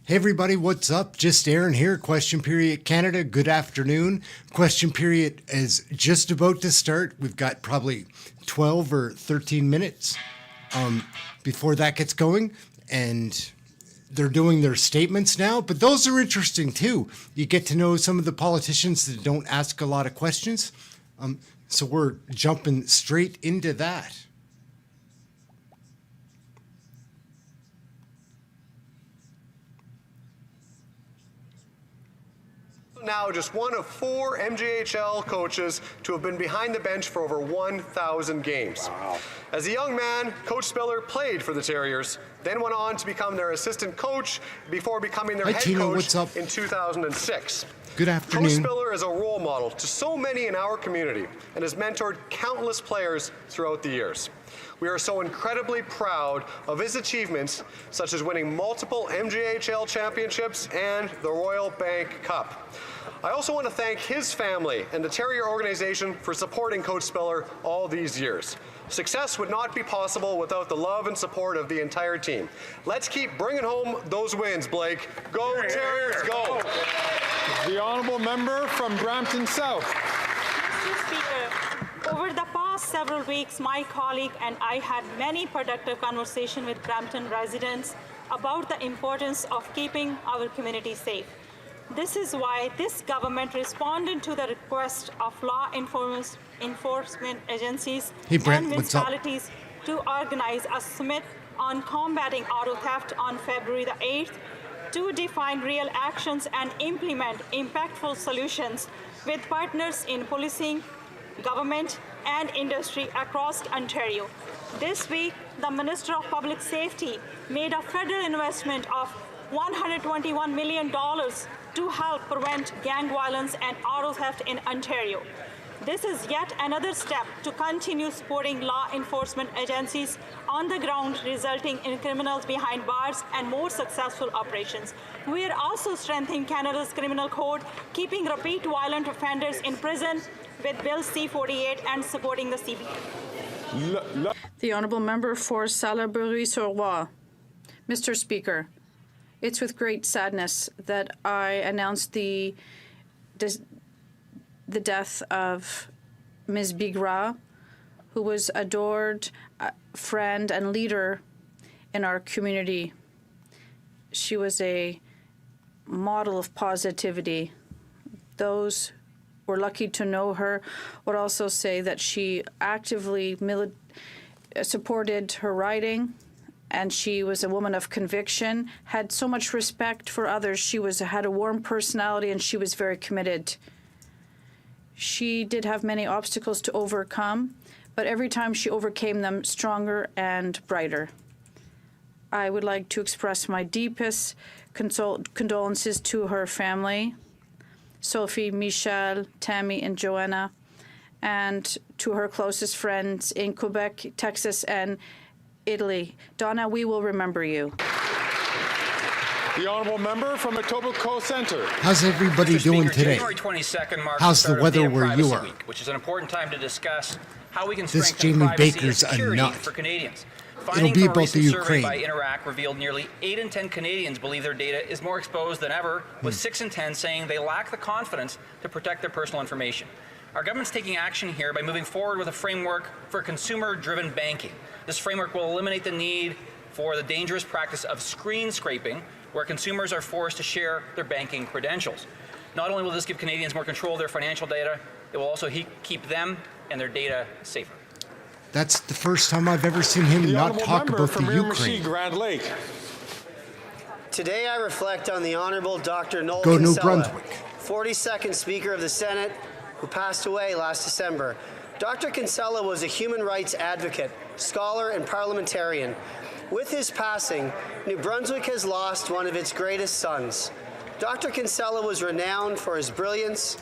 Hey everybody, what's up? Just Ehren here, Question Period Canada. Good afternoon. Question Period is just about to start. We've got probably 12 or 13 minutes before that gets going, and they're doing their statements now, but those are interesting too. You get to know some of the politicians that don't ask a lot of questions. So we're jumping straight into that. Now just one of 4 MJHL coaches to have been behind the bench for over 1,000 games. Wow. As a young man, Coach Spiller played for the Terriers, then went on to become their assistant coach before becoming their head coach in 2006. Good afternoon. Coach Spiller is a role model to so many in our community and has mentored countless players throughout the years. We are so incredibly proud of his achievements, such as winning multiple MJHL championships and the Royal Bank Cup. I also want to thank his family and the Terrier organization for supporting Coach Spiller all these years. Success would not be possible without the love and support of the entire team. Let's keep bringing home those wins, Blake. Go Terriers, go! The honourable member from Brampton South. Mr. Speaker, over the past several weeks, my colleague and I had many productive conversations with Brampton residents about the importance of keeping our community safe. This is why this government responded to the request of law enforcement agencies and municipalities to organize a summit on combating auto theft on February the 8th to define real actions and implement impactful solutions with partners in policing, government, and industry across Ontario. This week, the Minister of Public Safety made a federal investment of $121 million to help prevent gang violence and auto theft in Ontario. This is yet another step to continue supporting law enforcement agencies on the ground, resulting in criminals behind bars and more successful operations. We are also strengthening Canada's criminal code, keeping repeat violent offenders in prison with Bill C-48 and supporting the CB. The Honourable Member for Salaberry-sur-Loire. Mr. Speaker, it's with great sadness that I announce the death of Ms. Bigra, who was adored friend and leader in our community. She was a model of positivity. Those who were lucky to know her would also say that she actively supported her riding, and she was a woman of conviction, had so much respect for others. She had a warm personality, and she was very committed. She did have many obstacles to overcome, but every time she overcame them, stronger and brighter. I would like to express my deepest condolences to her family, Sophie, Michelle, Tammy, and Joanna, and to her closest friends in Quebec, Texas, and Italy. Donna, we will remember you. The honourable member from Etobicoke Centre. How's everybody doing today? January 22nd marks How's the weather Data where you Privacy are? Week, which is an important time to discuss how we can This strengthen Jamie privacy Baker's and a security nut. for Canadians. It'll be Findings from a about the recent survey Ukraine. by Interact revealed nearly 8 in 10 Canadians believe their data is more exposed than ever, with 6 in 10 saying they lack the confidence to protect their personal information. Our government's taking action here by moving forward with a framework for consumer-driven banking. This framework will eliminate the need for the dangerous practice of screen scraping, where consumers are forced to share their banking credentials. Not only will this give Canadians more control of their financial data, it will also keep them and their data safer. That's the first time I've ever seen him not talk about the Ukraine. Grand Lake. Today I reflect on the Honourable Dr. Noel Go New Kinsella, Brunswick. 42nd Speaker of the Senate, who passed away last December. Dr. Kinsella was a human rights advocate, scholar, and parliamentarian. With his passing, New Brunswick has lost one of its greatest sons. Dr. Kinsella was renowned for his brilliance,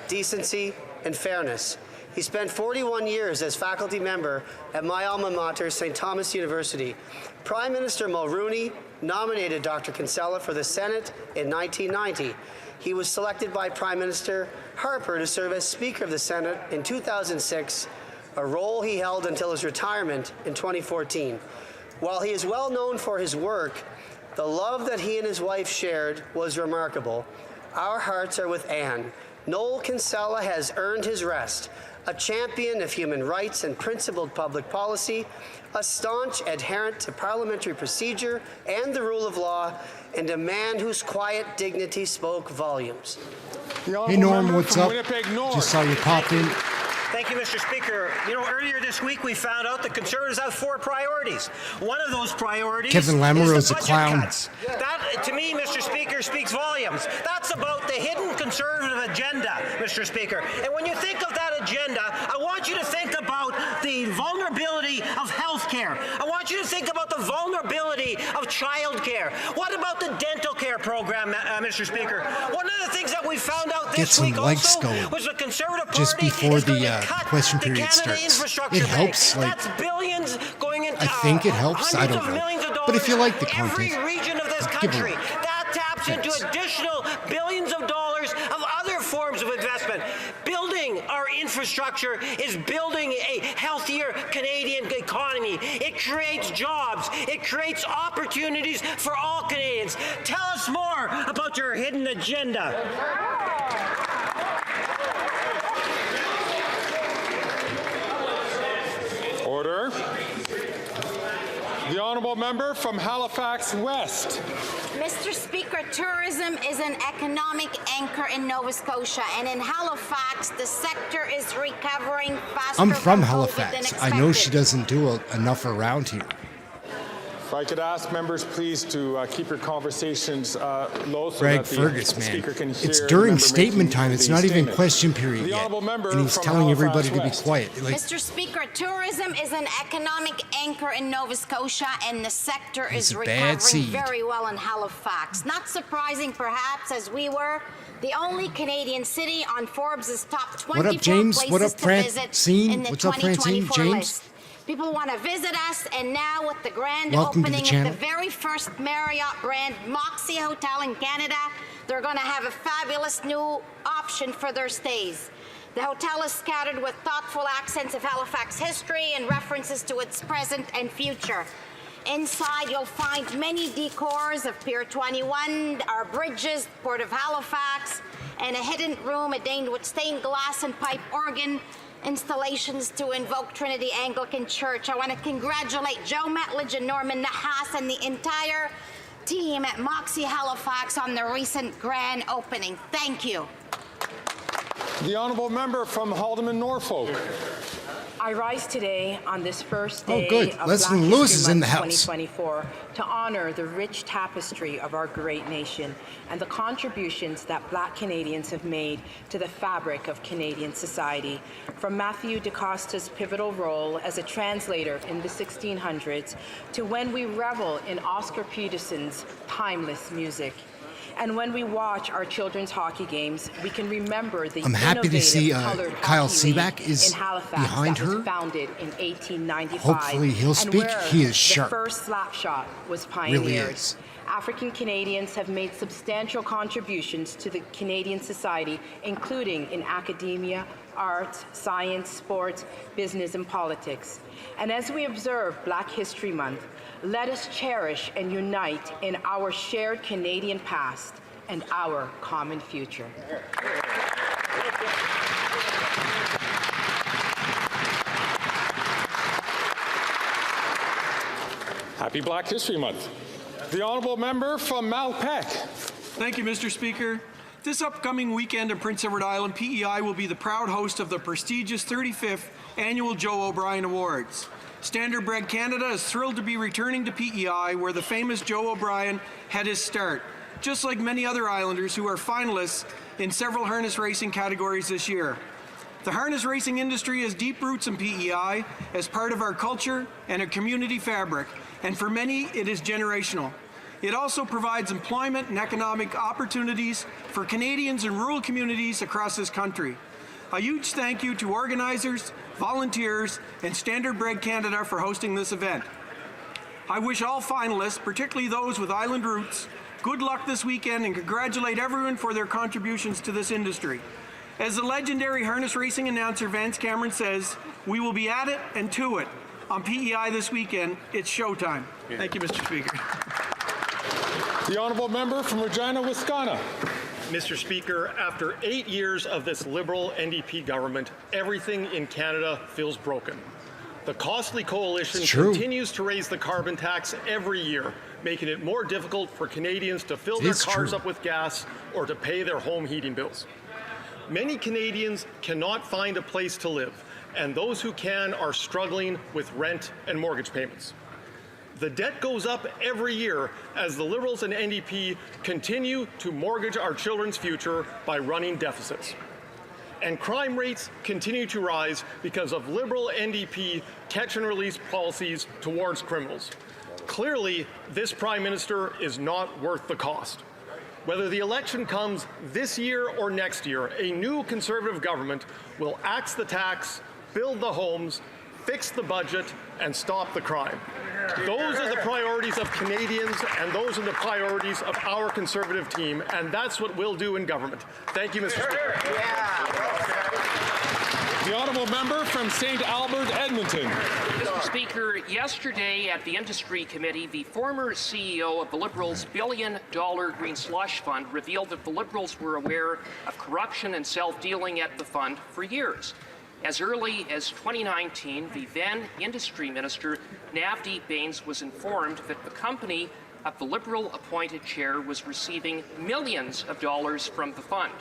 decency, and fairness. He spent 41 years as faculty member at my alma mater, St. Thomas University. Prime Minister Mulroney nominated Dr. Kinsella for the Senate in 1990. He was selected by Prime Minister Harper to serve as Speaker of the Senate in 2006, a role he held until his retirement in 2014. While he is well known for his work The love that he and his wife shared was remarkable. Our hearts are with Anne. Noel Kinsella has earned his rest, a champion of human rights and principled public policy, a staunch adherent to parliamentary procedure and the rule of law, and a man whose quiet dignity spoke volumes. Hey Norm, what's up? Just saw you pop in. Thank you, Mr. Speaker. You know, earlier this week we found out the Conservatives have 4 priorities. One of those priorities Kevin Lamoureux's is the a budget clown. cuts. That, to me, Mr. Speaker, speaks volumes. That's about the hidden Conservative agenda, Mr. Speaker. And when you think of that agenda, I want you to think about the vulnerability of health care. I want you to think about the vulnerability of child care. What about the dental care program, Mr. Speaker? One of the things that we found out this week also was the Conservative Party just before is going the to cut question the period Canada starts. Infrastructure It helps, Bank. like, That's billions going into I think it helps. I hundreds don't of know. millions of But if you dollars like the every content, region of this give a country. like. That taps into Thanks. additional billions of dollars of other forms of investment. Building our infrastructure is building a healthier Canadian economy. It creates jobs. It creates opportunities for all Canadians. Tell us more about your hidden agenda. Order. The honourable member from Halifax West. Mr. Speaker, tourism is an economic anchor in Nova Scotia, and in Halifax, the sector is recovering faster. I'm from COVID Halifax. than I know she expected. doesn't do enough around here. If I could ask members, please, to keep your conversations low so Greg that the Fergus, man. speaker can hear It's the during member statement making time. It's the not even statement. question period The yet. honourable member And he's from telling everybody Halifax to be West. quiet. Like, Mr. Speaker, tourism is an economic anchor in Nova Scotia, and the sector He's is a bad recovering seed. very well in Halifax. Not surprising, perhaps, as we were the only Canadian city on Forbes' top 24 What up, James? places What up, to visit Francine? in the What's up, Francine? 2024 James? list. People want to visit us, and now with the grand Welcome to the opening channel. of the very first Marriott brand Moxie Hotel in Canada, they're going to have a fabulous new option for their stays. The hotel is scattered with thoughtful accents of Halifax history and references to its present and future. Inside, you'll find many decors of Pier 21, our bridges, Port of Halifax, and a hidden room adorned with stained glass and pipe organ installations to invoke Trinity Anglican Church. I want to congratulate Joe Metledge and Norman Nahas and the entire team at Moxie Halifax on the recent grand opening. Thank you. The honourable member from Haldeman Norfolk. I rise today on this first Oh, day good. of Leslie Black Lewis History is in the Month house. 2024 to honor the rich tapestry of our great nation and the contributions that Black Canadians have made to the fabric of Canadian society. From Matthew DaCosta's pivotal role as a translator in the 1600s to when we revel in Oscar Peterson's timeless music. And when we watch our children's hockey games, we can remember the I'm happy to see colored Kyle hockey league Seaback is in Halifax behind that was her. founded in 1895. Hopefully he'll and speak. where He is sharp. The first slap shot was pioneered. Really is. African Canadians have made substantial contributions to the Canadian society, including in academia, arts, science, sports, business, and politics. And as we observe Black History Month, let us cherish and unite in our shared Canadian past and our common future. Happy Black History Month. The honourable member from Malpeque. Thank you, Mr. Speaker. This upcoming weekend in Prince Edward Island, PEI will be the proud host of the prestigious 35th Annual Joe O'Brien Awards. Standard Bread Canada is thrilled to be returning to PEI, where the famous Joe O'Brien had his start, just like many other Islanders who are finalists in several harness racing categories this year. The harness racing industry has deep roots in PEI as part of our culture and our community fabric, and for many, it is generational. It also provides employment and economic opportunities for Canadians in rural communities across this country. A huge thank you to organizers, volunteers, and Standard Bread Canada for hosting this event. I wish all finalists, particularly those with island roots, good luck this weekend and congratulate everyone for their contributions to this industry. As the legendary harness racing announcer Vance Cameron says, we will be at it and to it. On PEI this weekend, it's showtime. Thank you, Mr. Speaker. The honourable member from Regina, Wisconsin. Mr. Speaker, after 8 years of this Liberal NDP government, everything in Canada feels broken. The costly coalition continues to raise the carbon tax every year, making it more difficult for Canadians to fill their cars up with gas or to pay their home heating bills. Many Canadians cannot find a place to live, and those who can are struggling with rent and mortgage payments. The debt goes up every year as the Liberals and NDP continue to mortgage our children's future by running deficits. And crime rates continue to rise because of Liberal NDP catch-and-release policies towards criminals. Clearly, this Prime Minister is not worth the cost. Whether the election comes this year or next year, a new Conservative government will axe the tax, build the homes, fix the budget, and stop the crime. Those are the priorities of Canadians, and those are the priorities of our Conservative team, and that's what we'll do in government. Thank you, Mr. Speaker. The honourable member from St. Albert, Edmonton. Mr. Speaker, yesterday at the Industry Committee, the former CEO of the Liberals' billion-dollar Green Slush Fund revealed that the Liberals were aware of corruption and self-dealing at the fund for years. As early as 2019, the then Industry Minister, Navdeep Bains, was informed that the company of the Liberal-appointed chair was receiving millions of dollars from the fund.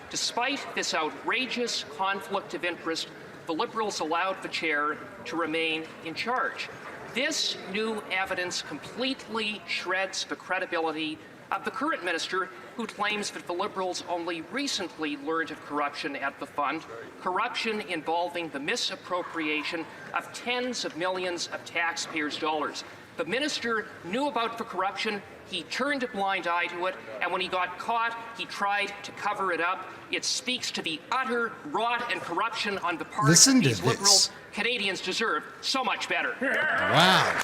Despite this outrageous conflict of interest, the Liberals allowed the chair to remain in charge. This new evidence completely shreds the credibility of the current minister, who claims that the Liberals only recently learned of corruption at the fund, corruption involving the misappropriation of tens of millions of taxpayers' dollars. The minister knew about the corruption, he turned a blind eye to it, and when he got caught, he tried to cover it up. It speaks to the utter rot and corruption on the part of these Liberals. Canadians deserve so much better. Wow.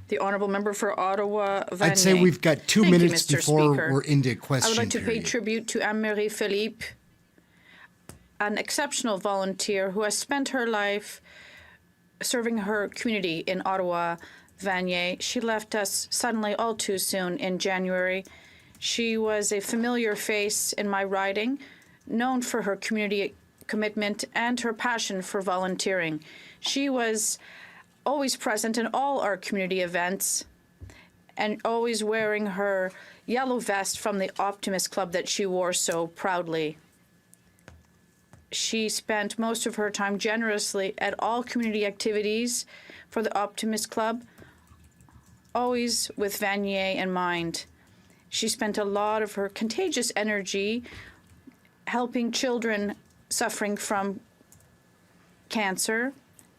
The honourable member for Ottawa, Vanier. I'd say we've got 2 minutes Mr. before Speaker. we're into question I would like to period. pay tribute to Anne-Marie Philippe, an exceptional volunteer who has spent her life serving her community in Ottawa, Vanier. She left us suddenly all too soon in January. She was a familiar face in my riding, known for her community commitment and her passion for volunteering. She was always present in all our community events and always wearing her yellow vest from the Optimist Club that she wore so proudly. She spent most of her time generously at all community activities for the Optimist Club, always with Vanier in mind. She spent a lot of her contagious energy helping children suffering from cancer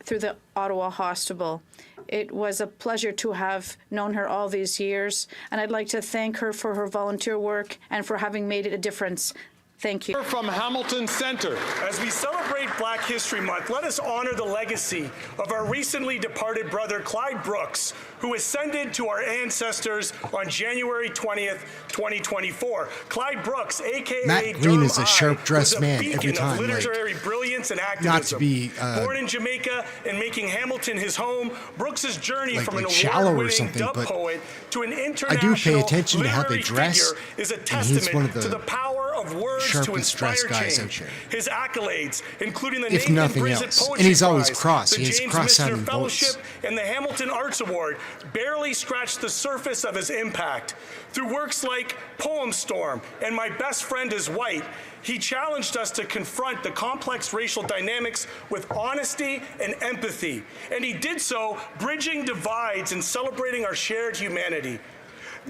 through the Ottawa Hospital. It was a pleasure to have known her all these years, and I'd like to thank her for her volunteer work and for having made it a difference. Thank you. From Hamilton Centre. As we celebrate Black History Month, let us honor the legacy of our recently departed brother, Clyde Brooks, who ascended to our ancestors on January 20th, 2024. Clyde Brooks, a.k.a. Matt Green is a sharp-dressed man every of time. literary brilliance and activism. Not to be born in Jamaica and making Hamilton his home, Brooks's journey from an shallow or award-winning something, dub but poet to an I do international pay attention to how they literary dress, figure is a and he's one testament of the to the power of words to sharpest inspire dressed guys change. out there. His accolades, including the If Nathan nothing Brissett else. Poetry And he's always Prize, cross. the He has James cross-sounding Michener voice. Fellowship, and the Hamilton Arts Award barely scratched the surface of his impact. Through works like Poem Storm and My Best Friend is White, he challenged us to confront the complex racial dynamics with honesty and empathy. And he did so bridging divides and celebrating our shared humanity.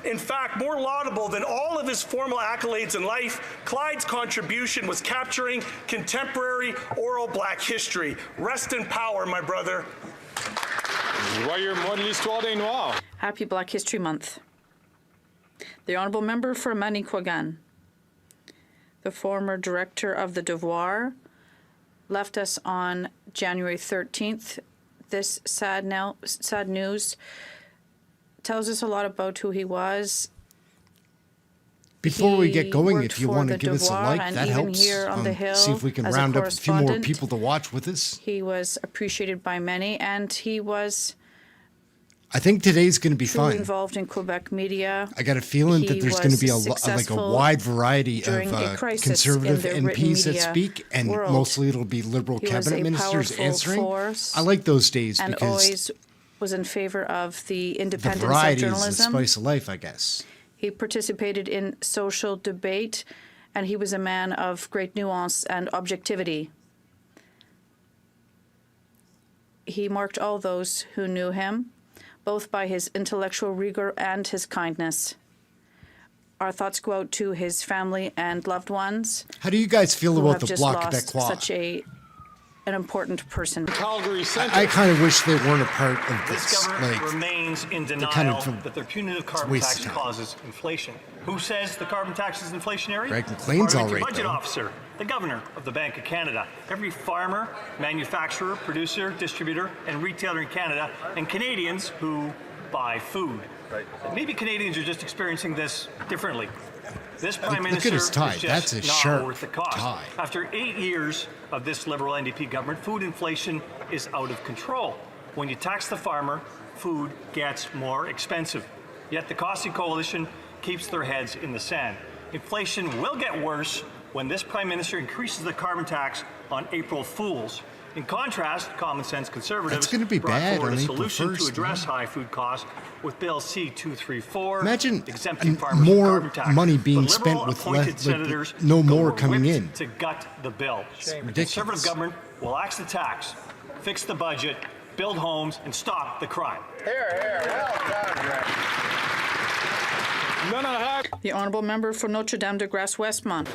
In fact, more laudable than all of his formal accolades in life, Clyde's contribution was capturing contemporary oral Black history. Rest in power, my brother. Joyeux mois de l'histoire des Noirs. Happy Black History Month. The honourable member for Manicouagan, the former director of the Devoir, left us on January 13th. This sad news tells us a lot about who he was. Before we get going, if you for want to the give us a Devoir, like, and that even helps. here on the Hill See if we can as a round up a few more correspondent. people to watch with us. He was appreciated by many, and he was I think today's going to be truly fun. involved in Quebec media. I got a feeling that He there's going to be was like a successful wide variety during of a crisis conservative in the written MPs that media speak, and world. mostly it'll be Liberal He was cabinet a ministers powerful answering. force I like those days and because always was in favor of the the independence of variety is the journalism. spice of life, I guess. He participated in social debate, and he was a man of great nuance and objectivity. He marked all those who knew him, both by his intellectual rigor and his kindness. Our thoughts go out to his family and loved ones. How do you guys feel who about have the just Bloc lost Québécois? such an important person. I kind of wish they weren't a part of This this. government Like, remains in denial kind of that their punitive carbon waste tax of time. causes inflation. Who says the carbon tax is inflationary? Greg McLean's all Parliamentary right, budget though. officer, the governor of the Bank of Canada, every farmer, manufacturer, producer, distributor, and retailer in Canada, and Canadians who buy food. Right. Maybe Canadians are just experiencing this differently. This Prime Look at Minister his tie. is just That's a not sharp worth the cost. tie. After 8 years of this Liberal NDP government, food inflation is out of control. When you tax the farmer, food gets more expensive. Yet the Costly Coalition keeps their heads in the sand. Inflation will get worse when this Prime Minister increases the carbon tax on April Fools. In contrast, common sense conservatives That's gonna be brought bad forward on a April solution 1st, to address high food costs with Bill C-234. Imagine exempting farmers from more carbon tax. money being But spent Liberal with appointed less, senators like, no more were coming whipped in. to gut the bill. The ridiculous. Conservative government will axe the tax, fix the budget, build homes, and stop the crime. The honourable member for Notre Dame de Grace Westmont.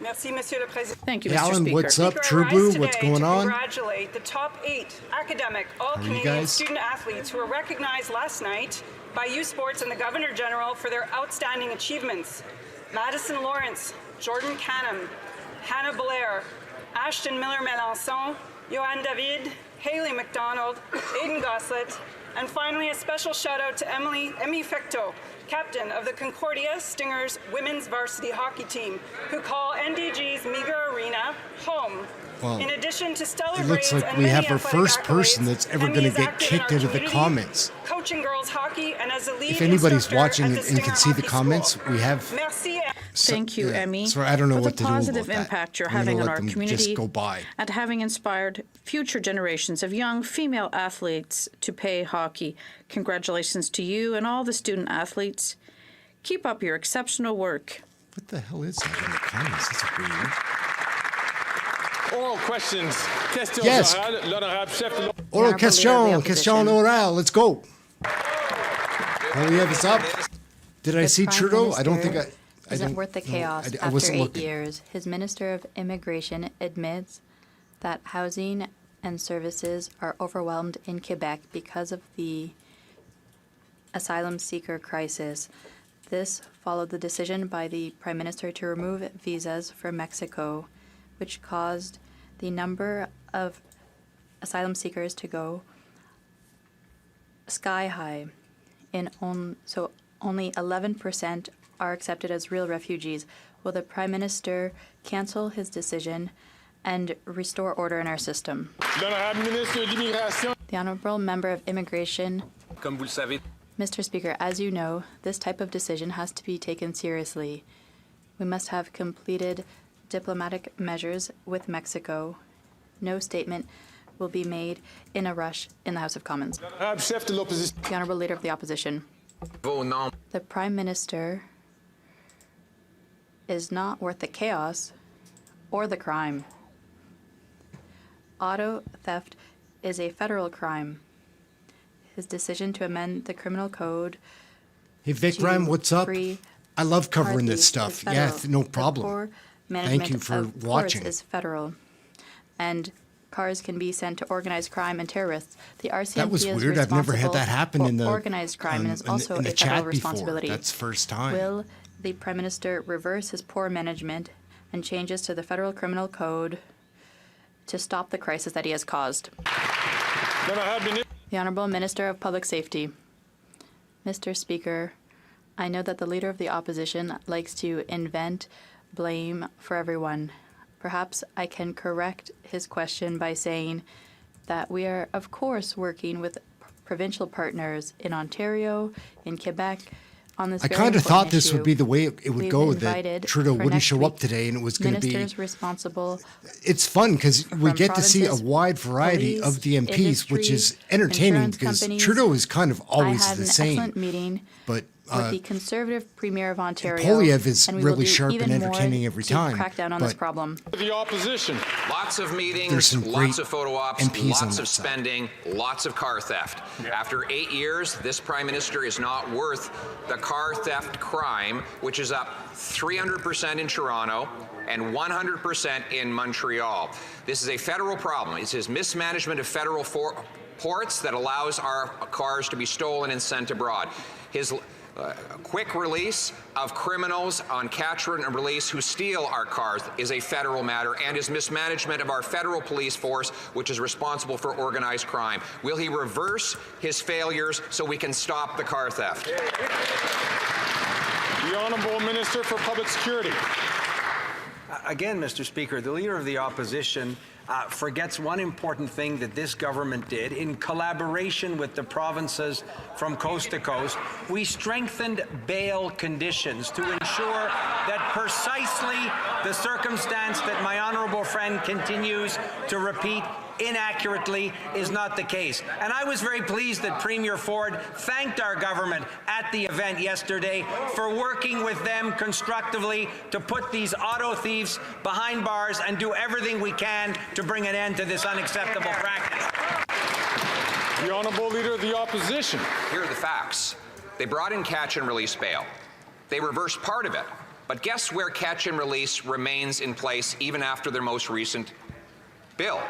Merci, Monsieur le Président. Thank you, Hey, Mr. Alan, Speaker. what's up? Speaker, I True rise Blue, what's today going to on? Congratulate the top 8 academic How are you all-Canadian guys? student athletes who were recognized last night by U Sports and the Governor General for their outstanding achievements. Madison Lawrence, Jordan Canham, Hannah Blair, Ashton Miller-Melançon, Johan David, Haley McDonald, Aidan Goslett, and finally a special shout out to Emmy Fecteau, captain of the Concordia Stingers women's varsity hockey team, who call NDG's meager arena home. Well, in addition to stellar It looks grades like and we many have our athletic first person accolades, that's ever Emmy going is to get active in kicked our out of the community, comments. coaching girls hockey and as a lead If anybody's instructor watching at and the can Stinger see the Hockey comments, School. we have. Merci. Thank you, Emmy, So I don't know for what the to do positive about that. impact you're I'm gonna having on let our them community just go by. and having inspired future generations of young female athletes to play hockey. Congratulations to you and all the student athletes. Keep up your exceptional work. What the hell is that in the comments? That's weird. Oral questions. Questions Yes. orales. L'honorable chef de Oral question orale. Let's go. Poiliev is up. Did I The see Prime Trudeau? I don't think Minister I isn't don't- worth the no, chaos. I After wasn't 8 looking. years, his Minister of Immigration admits that housing and services are overwhelmed in Quebec because of the asylum seeker crisis. This followed the decision by the Prime Minister to remove visas for Mexico, which caused the number of asylum seekers to go sky high. So only 11% are accepted as real refugees. Will the Prime Minister cancel his decision and restore order in our system? L'honorable ministre de l'Immigration. The Honourable Member of Immigration. Comme vous le savez, Mr. Speaker, as you know, this type of decision has to be taken seriously. We must have completed diplomatic measures with Mexico. No statement will be made in a rush in the House of Commons. The Honourable Leader of the Opposition. The Prime Minister is not worth the chaos or the crime. Auto theft is a federal crime. His decision to amend the criminal code. Hey, Vikram, what's up? free I love covering car this thieves is stuff. Yeah, federal. no The problem. poor Thank management you for of ports watching. is federal, and cars can be sent to organized crime and terrorists. The RCMP That was is weird. I've never had that responsible happen for in the organized crime and is also in the a chat federal before. responsibility. That's the first time. Will the Prime Minister reverse his poor management and changes to the federal criminal code to stop the crisis that he has caused? The Honourable Minister of Public Safety. Mr. Speaker, I know that the Leader of the Opposition likes to invent blame for everyone. Perhaps I can correct his question by saying that we are, of course, working with provincial partners in Ontario, in Quebec, on this I very kind of important thought this would issue. be the way it would We've go, that invited Trudeau for wouldn't next show up week today and it was going to be... ministers responsible. It's fun because we from get to see a provinces, wide variety police, of the MPs, which industry, is entertaining insurance because companies. Trudeau is kind of always I had the an same. excellent meeting But with the Conservative Premier of Ontario. Poilievre is and we will really do sharp and even more entertaining every to time, crack down on this but- problem. The opposition. Lots of There's meetings, some lots great of photo ops, MPs on lots that of side. spending, lots of car theft. After 8 years, this Prime Minister is not worth the car theft crime, which is up 300% in Toronto and 100% in Montreal. This is a federal problem. It's his mismanagement of federal ports that allows our cars to be stolen and sent abroad. His quick release of criminals on catch and release who steal our cars is a federal matter, and his mismanagement of our federal police force, which is responsible for organized crime. Will he reverse his failures so we can stop the car theft? The Honourable Minister for Public Security. Again, Mr. Speaker, the Leader of the Opposition forgets one important thing that this government did in collaboration with the provinces from coast to coast. We strengthened bail conditions to ensure that precisely the circumstance that my honourable friend continues to repeat inaccurately is not the case. And I was very pleased that Premier Ford thanked our government at the event yesterday for working with them constructively to put these auto thieves behind bars and do everything we can to bring an end to this unacceptable practice. The Honourable Leader of the Opposition. Here are the facts. They brought in catch and release bail. They reversed part of it. But guess where catch and release remains in place even after their most recent bill?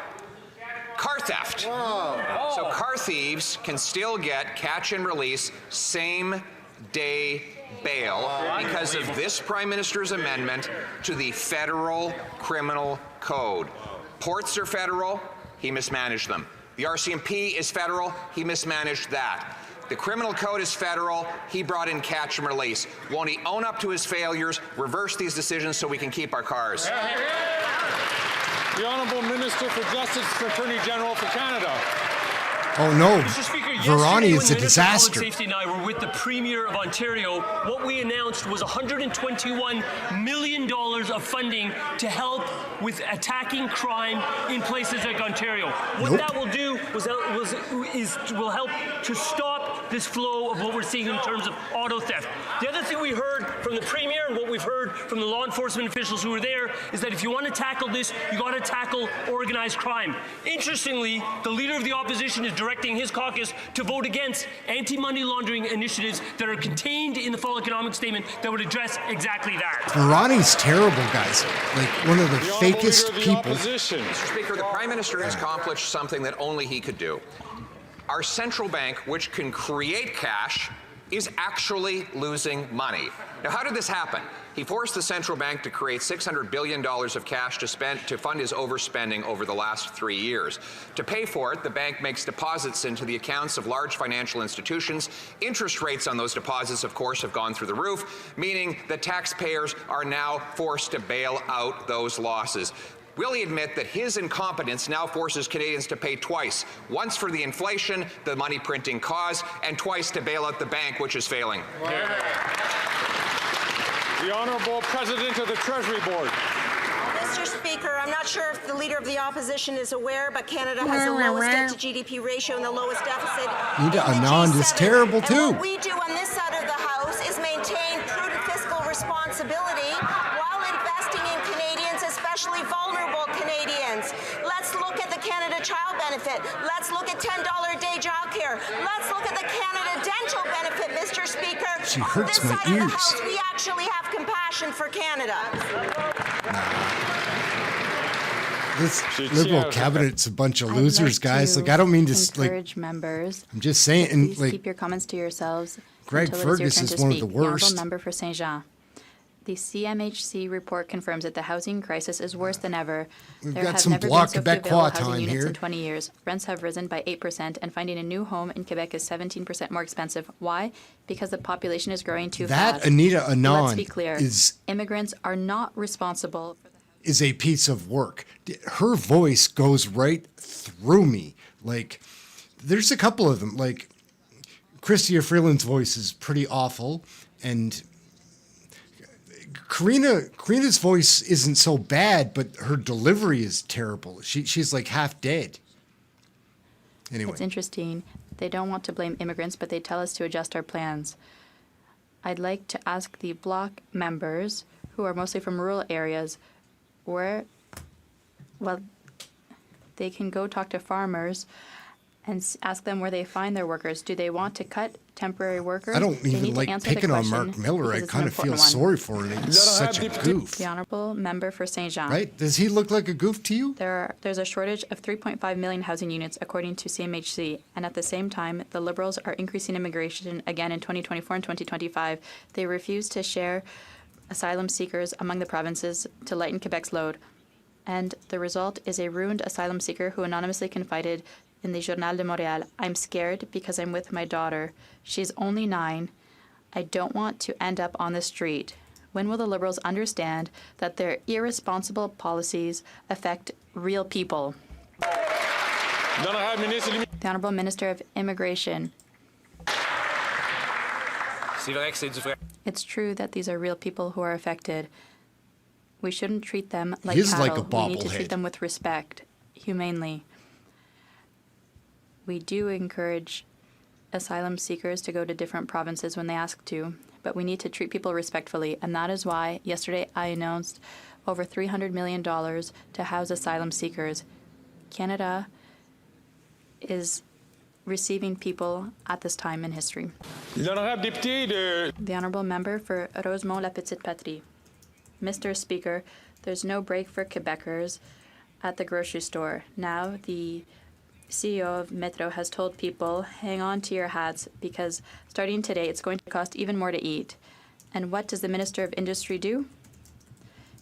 Car theft. Whoa. So car thieves can still get catch and release same day bail because of this Prime Minister's amendment to the federal criminal code. Ports are federal, he mismanaged them. The RCMP is federal, he mismanaged that. The criminal code is federal, he brought in catch and release. Won't he own up to his failures, reverse these decisions so we can keep our cars? The Honourable Minister for Justice and Attorney General for Canada. Oh no, Mr. Speaker, Verani yesterday is a when the Minister of disaster. Public Safety and I were with the Premier of Ontario, what we announced was $121 million of funding to help with attacking crime in places like Ontario. What that will do will help to stop this flow of what we're seeing in terms of auto theft. The other thing we heard from the Premier and what we've heard from the law enforcement officials who were there is that if you want to tackle this, you got to tackle organized crime. Interestingly, the Leader of the Opposition is directing his caucus to vote against anti-money laundering initiatives that are contained in the fall economic statement that would address exactly that. Verani's terrible, guys. Like one of the fakest people. Mr. Speaker, the Prime Minister has accomplished something that only he could do. Our central bank, which can create cash, is actually losing money. Now, how did this happen? He forced the central bank to create $600 billion of cash to fund his overspending over the last 3 years. To pay for it, the bank makes deposits into the accounts of large financial institutions. Interest rates on those deposits, of course, have gone through the roof, meaning that taxpayers are now forced to bail out those losses. Will he admit that his incompetence now forces Canadians to pay twice, once for the inflation the money printing caused, and twice to bail out the bank, which is failing? The Honourable President of the Treasury Board. Mr. Speaker, I'm not sure if the Leader of the Opposition is aware, but Canada has the lowest debt to GDP ratio and the lowest deficit. Anand is terrible too. What we do on this side of the House is maintain prudent fiscal responsibility while investing in Canadians, especially vulnerable Canadians. Let's look at the Canada Child Benefit. Let's look at $10 a day childcare. Let's look at the Canada Dental Benefit, Mr. Speaker. She hurts on this my side of the ears. House, we actually have compassion for Canada. This Liberal cabinet's a bunch of losers, guys. Like, I don't mean to encourage members. I'm just saying, and Please like, keep your comments to yourselves. Greg until it is your Fergus turn is to one of speak. the The honourable worst. member for Saint Jean. The CMHC report confirms that the housing crisis is worse than ever. We've There got have some never Bloc been so few Québécois available housing time units here. in 20 years. Rents have risen by 8%, and finding a new home in Quebec is 17% more expensive. Why? Because the population is growing too That fast. Anita Let's Anand be clear. is- Immigrants are not responsible for the is a piece of work. Her voice goes right through me. Like, there's a couple of them. Like, CHYSTIA Freeland's voice is pretty awful, and Karina's voice isn't so bad, but her delivery is terrible. She's like half dead. Anyway. It's interesting. They don't want to blame immigrants, but they tell us to adjust our plans. I'd like to ask the bloc members, who are mostly from rural areas, they can go talk to farmers and ask them where they find their workers. Do they want to cut temporary workers? I don't even like picking on Mark Miller. I kind of feel sorry for him. He's such a goof. The honourable member for Saint Jean. Right? Does he look like a goof to you? There's a shortage of 3.5 million housing units, according to CMHC, and at the same time, the Liberals are increasing immigration again in 2024 and 2025. They refuse to share asylum seekers among the provinces to lighten Quebec's load. And the result is a ruined asylum seeker who anonymously confided in the Journal de Montréal, "I'm scared because I'm with my daughter. She's only 9. I don't want to end up on the street." When will the Liberals understand that their irresponsible policies affect real people? The Honourable Minister of Immigration. It's true that these are real people who are affected. We shouldn't treat them like cattle. Like a we need to treat them with respect, humanely. We do encourage asylum seekers to go to different provinces when they ask to, but we need to treat people respectfully, and that is why yesterday I announced over $300 million to house asylum seekers. Canada is receiving people at this time in history. The Honourable Member for Rosemont-La Petite Patrie. Mr. Speaker, there's no break for Quebecers at the grocery store. Now the CEO of Metro has told people, hang on to your hats because starting today it's going to cost even more to eat. And what does the Minister of Industry do?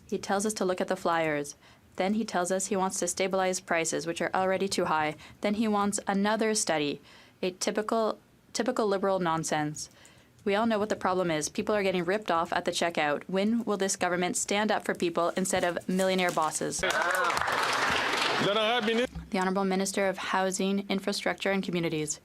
He tells us to look at the flyers. Then he tells us he wants to stabilize prices, which are already too high. Then he wants another study, a typical Liberal nonsense. We all know what the problem is. People are getting ripped off at the checkout. When will this government stand up for people instead of millionaire bosses? The Honourable Minister of Housing, Infrastructure and Communities.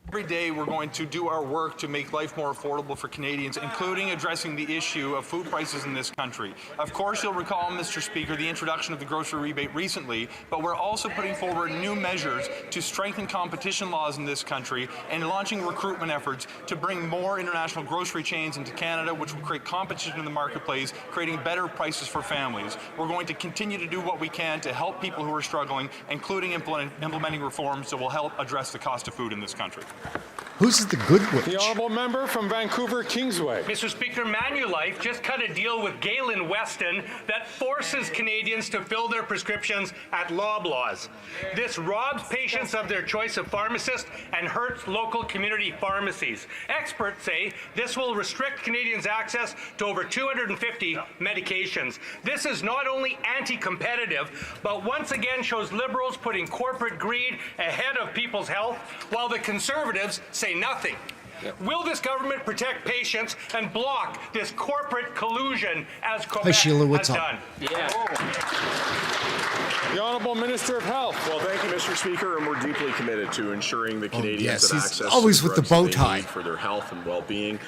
Every day we're going to do our work to make life more affordable for Canadians, including addressing the issue of food prices in this country. Of course, you'll recall, Mr. Speaker, the introduction of the grocery rebate recently, but we're also putting forward new measures to strengthen competition laws in this country and launching recruitment efforts to bring more international grocery chains into Canada, which will create competition in the marketplace, creating better prices for families. We're going to continue to do what we can to help people who are struggling, including implementing reforms that will help address the cost of food in this country. Who's the good witch? The honourable member from Vancouver Kingsway. Mr. Speaker, Manulife just cut a deal with Galen Weston that forces Canadians to fill their prescriptions at Loblaws. This robs patients of their choice of pharmacist and hurts local community pharmacies. Experts say this will restrict Canadians' access to over 250 medications. This is not only anti-competitive, but once again shows Liberals putting corporate greed ahead of people's health, while the Conservatives say nothing. Yep. Will this government protect patients and block this corporate collusion as Quebec has done? Yeah. The Honourable Minister of Health. Well, thank you, Mr. Speaker, and we're deeply committed to ensuring that Canadians have access always to with the bow tie for their health and well-being.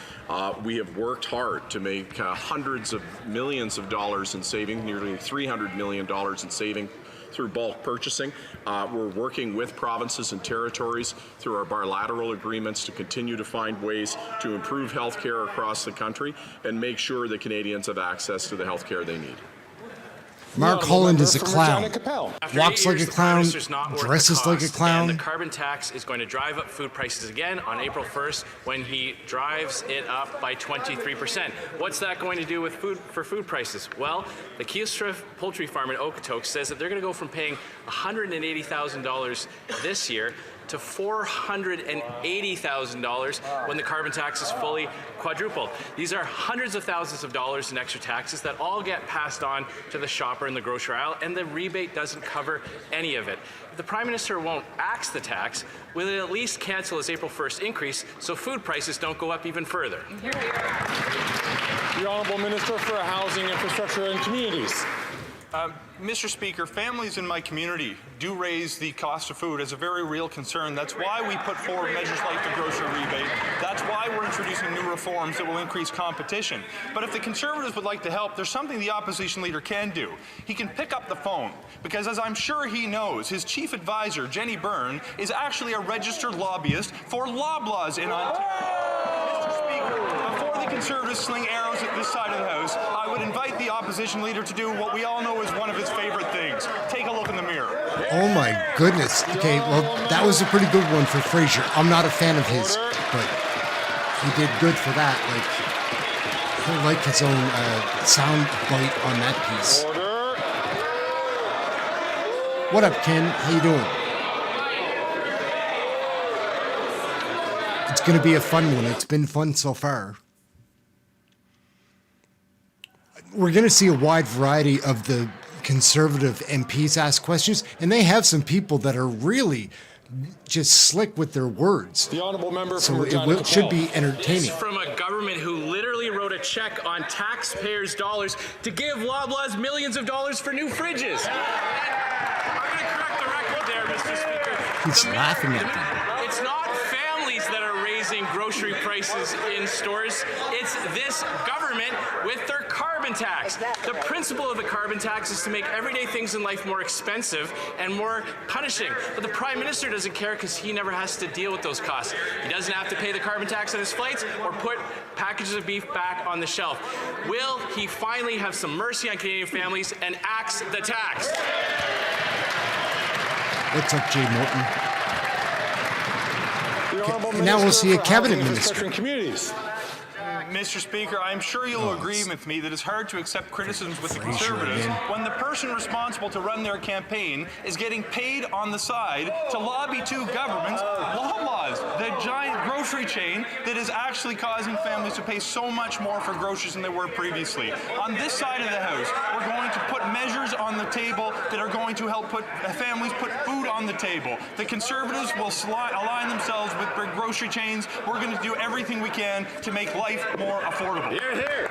We have worked hard to make hundreds of millions of dollars in savings, nearly $300 million in saving through bulk purchasing. We're working with provinces and territories through our bilateral agreements to continue to find ways to improve health care across the country and make sure that Canadians have access to the health care they need. Mark Holland is a clown. Walks like a clown, dresses like a clown. And the carbon tax is going to drive up food prices again on April 1st when he drives it up by 23%. What's that going to do with food prices? Well, the CHYSTIA poultry farm in Okotoks says that they're going to go from paying $180,000 this year to $480,000 when the carbon tax is fully quadrupled. These are hundreds of thousands of dollars in extra taxes that all get passed on to the shopper in the grocery aisle, and the rebate doesn't cover any of it. If the Prime Minister won't axe the tax, will it at least cancel his April 1st increase so food prices don't go up even further? The Honourable Minister for Housing, Infrastructure and Communities. Mr. Speaker, families in my community do raise the cost of food as a very real concern. That's why we put forward measures like the grocery rebate. That's why we're introducing new reforms that will increase competition. But if the Conservatives would like to help, there's something the opposition leader can do. He can pick up the phone, because as I'm sure he knows, his chief advisor, Jenny Byrne, is actually a registered lobbyist for Loblaws in Ontario. Mr. Speaker, before the Conservatives sling arrows at this side of the House, I would invite the opposition leader to do what we all know is one of his favorite things. Take a look in the mirror. Oh my goodness. Okay, well, that was a pretty good one for Fraser. I'm not a fan of his, but he did good for that. Like, he'll like his own sound bite on that piece. What up, Ken? How you doing? It's going to be a fun one. It's been fun so far. We're going to see a wide variety of the Conservative MPs ask questions, and they have some people that are really just slick with their words. The honourable member so it should be entertaining. This from a government who literally wrote a check on taxpayers' dollars to give Loblaws millions of dollars for new fridges. I'm going to correct the record there, Mr. Speaker. He's laughing at them. It's not families that are raising grocery prices in stores. It's this government with their carbon tax. The principle of the carbon tax is to make everyday things in life more expensive and more punishing. But the Prime Minister doesn't care because he never has to deal with those costs. He doesn't have to pay the carbon tax on his flights or put packages of beef back on the shelf. Will he finally have some mercy on Canadian families and axe the tax? What's up, Jay Morton? Okay, now we'll see a cabinet minister. Mr. Speaker, I'm sure you'll agree with me that it's hard to accept criticisms with the Conservatives when the person responsible to run their campaign is getting paid on the side to lobby two governments, Loblaws, the giant grocery chain that is actually causing families to pay so much more for groceries than they were previously. On this side of the House, we're going to put measures on the table that are going to help families put food on the table. The Conservatives will align themselves with big grocery chains. We're going to do everything we can to make life more affordable. Here, here.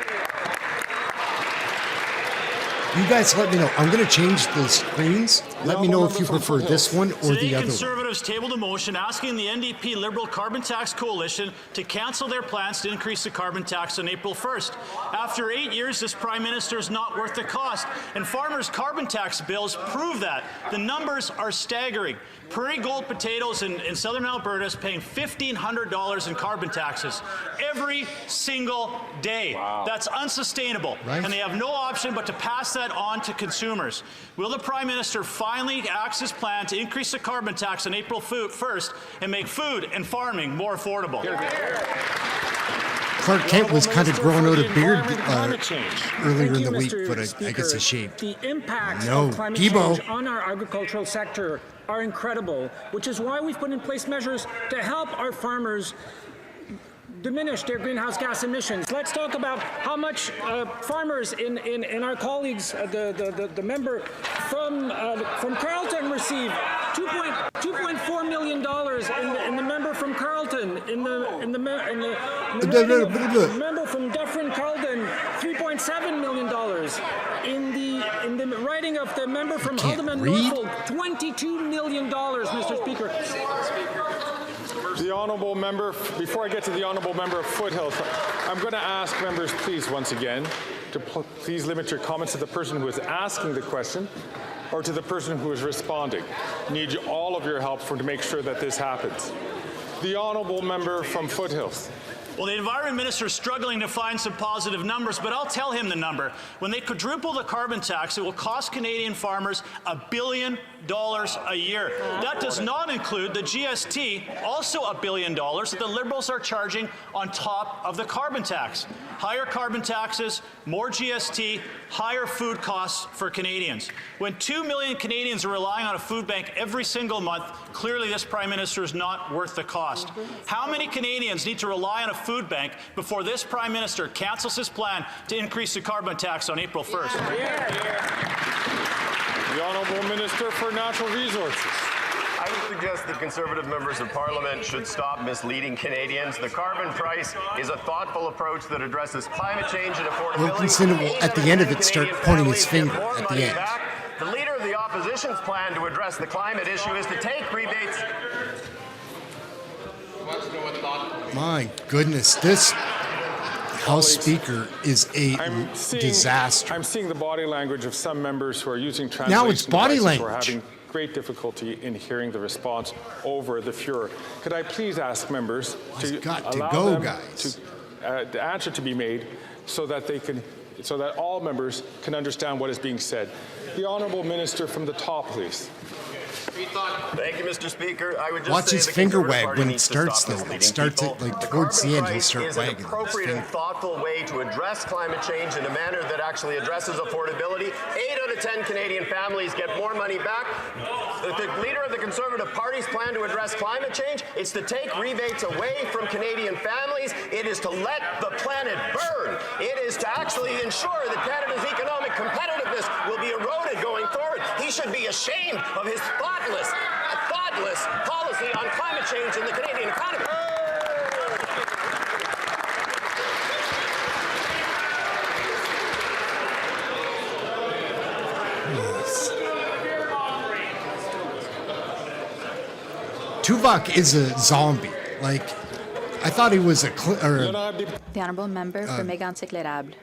You guys let me know. I'm going to change the screens. Let me know if you prefer this one or the other one. Conservatives tabled a motion asking the NDP Liberal Carbon Tax Coalition to cancel their plans to increase the carbon tax on April 1st. After 8 years, this Prime Minister is not worth the cost, and farmers' carbon tax bills prove that. The numbers are staggering. Prairie Gold potatoes in southern Alberta is paying $1,500 in carbon taxes every single day. Wow. That's unsustainable, right? And they have no option but to pass that on to consumers. Will the Prime Minister finally axe his plan to increase the carbon tax on April 1st and make food and farming more affordable? Clark Kent was kind of growing out a beard earlier in the week, but I guess he shaved. The impacts of climate change on our agricultural sector are incredible, which is why we've put in place measures to help our farmers diminish their greenhouse gas emissions. Let's talk about how much farmers in our colleagues, the member from Carleton received $2.4 million in the member from Carleton, in the member from Dufferin Carleton, $3.7 million. In the writing of the member from Haldimand Norfolk, $22 million, Mr. Speaker. The honourable member, before I get to the honourable member of Foothills, I'm going to ask members, please, once again, to please limit your comments to the person who is asking the question or to the person who is responding. Need all of your help to make sure that this happens. The honourable member from Foothills. Well, the Environment Minister is struggling to find some positive numbers, but I'll tell him the number. When they quadruple the carbon tax, it will cost Canadian farmers $1 billion a year. That does not include the GST, also $1 billion, that the Liberals are charging on top of the carbon tax. Higher carbon taxes, more GST, higher food costs for Canadians. When 2 million Canadians are relying on a food bank every single month, clearly this Prime Minister is not worth the cost. How many Canadians need to rely on a food bank before this Prime Minister cancels his plan to increase the carbon tax on April 1st? The Honourable Minister for Natural Resources. suggest that Conservative members of Parliament should stop misleading Canadians. The carbon price is a thoughtful approach that addresses climate change and affordability. Wilkinson will, at the end of it, start pointing his finger at the end. The leader of the opposition's plan to address the climate issue is to take rebates. My goodness, this House Speaker is a disaster. I'm seeing the body language of some members who are using translation Now it's body devices who are language. having great difficulty in hearing the response over the furor. Could I please ask members to allow them to answer to be made so that all members can understand what is being said? The Honourable Minister from the top, please. Thank you, Mr. Speaker. I would just Watch say his the finger Conservative wag Party when it needs to starts, stop though. It misleading starts people. at, like, The towards the end, carbon he'll start price is an wagging his appropriate and finger. thoughtful way to address climate change in a manner that actually addresses affordability. 8 out of 10 Canadian families get more money back. The leader of the Conservative Party's plan to address climate change is to take rebates away from Canadian families. It is to let the planet burn. It is to actually ensure that Canada's economic competitiveness will be eroded going forward. He should be ashamed of his thoughtless policy on climate change in the Canadian economy. Tuvok is a zombie. Like, I thought he was a... The Honourable Member for Mégantic l'Érable.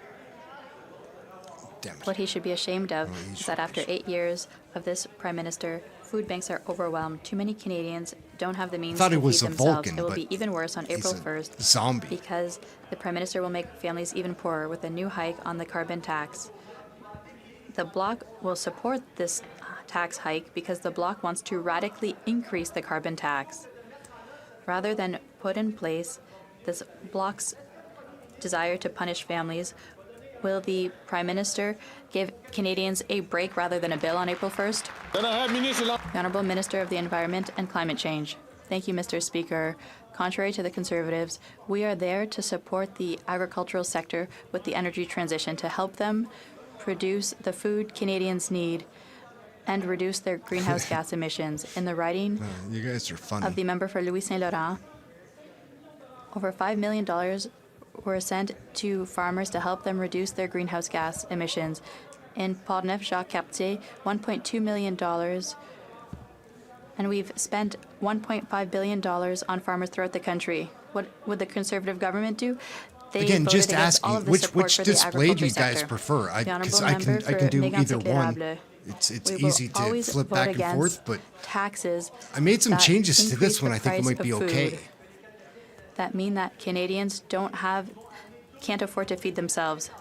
What he should be ashamed of is that after 8 years of this Prime Minister, food banks are overwhelmed. Too many Canadians don't have the means to feed themselves. Vulcan, it will be even worse on April a 1st zombie. because the Prime Minister will make families even poorer with a new hike on the carbon tax. The Bloc will support this tax hike because the Bloc wants to radically increase the carbon tax. Rather than put in place this Bloc's desire to punish families, will the Prime Minister give Canadians a break rather than a bill on April 1st? The Honourable Minister of the Environment and Climate Change. Thank you, Mr. Speaker. Contrary to the Conservatives, we are there to support the agricultural sector with the energy transition to help them produce the food Canadians need and reduce their greenhouse gas emissions. In the writing You guys are funny. of the member for Louis Saint Laurent, over $5 million were sent to farmers to help them reduce their greenhouse gas emissions. In Portneuf-Jacques-Cartier, $1.2 million, and we've spent $1.5 billion on farmers throughout the country. What would the Conservative government do? They Again, voted just against all asking of the which support for the display do agriculture you guys sector. prefer? The Because honourable I member can do for either one. Mégantic-l'Érable. It's We will easy to always flip vote back and against forth, but taxes I made some that changes to increase this one. the I think it price might be of okay. food, that mean that Canadians can't afford to feed themselves.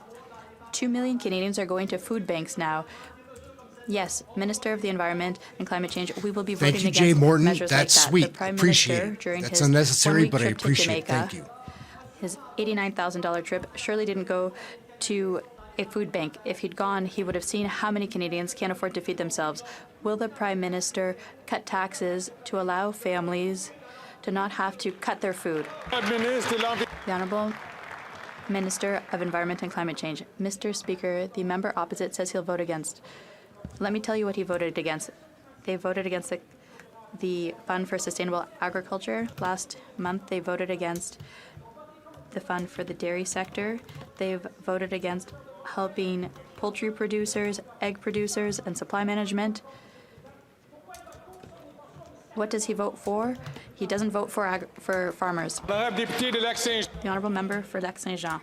2 million Canadians are going to food banks now. Yes, Minister of the Environment and Climate Change, we will be voting Thank you, against Jay Morton. measures That's like that. sweet. The Prime Appreciate Minister, it. during That's his unnecessary, one-week but I trip to appreciate it. Jamaica, Thank you. his $89,000 trip surely didn't go to a food bank. If he'd gone, he would have seen how many Canadians can't afford to feed themselves. Will the Prime Minister cut taxes to allow families to not have to cut their food? The Honourable Minister of Environment and Climate Change. Mr. Speaker, the member opposite says he'll vote against. Let me tell you what he voted against. They voted against the Fund for Sustainable Agriculture. Last month, they voted against the Fund for the Dairy Sector. They've voted against helping poultry producers, egg producers, and supply management. What does he vote for? He doesn't vote for farmers. The Honourable Member for Lac-Saint-Jean.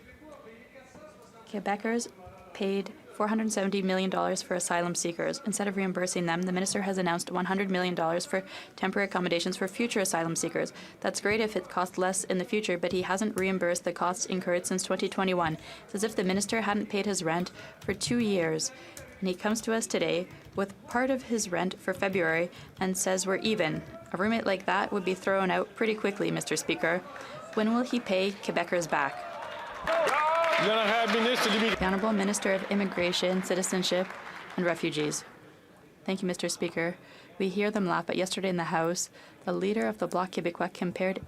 Quebecers paid $470 million for asylum seekers. Instead of reimbursing them, the minister has announced $100 million for temporary accommodations for future asylum seekers. That's great if it costs less in the future, but he hasn't reimbursed the costs incurred since 2021. It's as if the minister hadn't paid his rent for 2 years. And he comes to us today with part of his rent for February and says we're even. A roommate like that would be thrown out pretty quickly, Mr. Speaker. When will he pay Quebecers back? The Honourable Minister of Immigration, Citizenship and Refugees. Thank you, Mr. Speaker. We hear them laugh, but yesterday in the House, the leader of the Bloc Québécois compared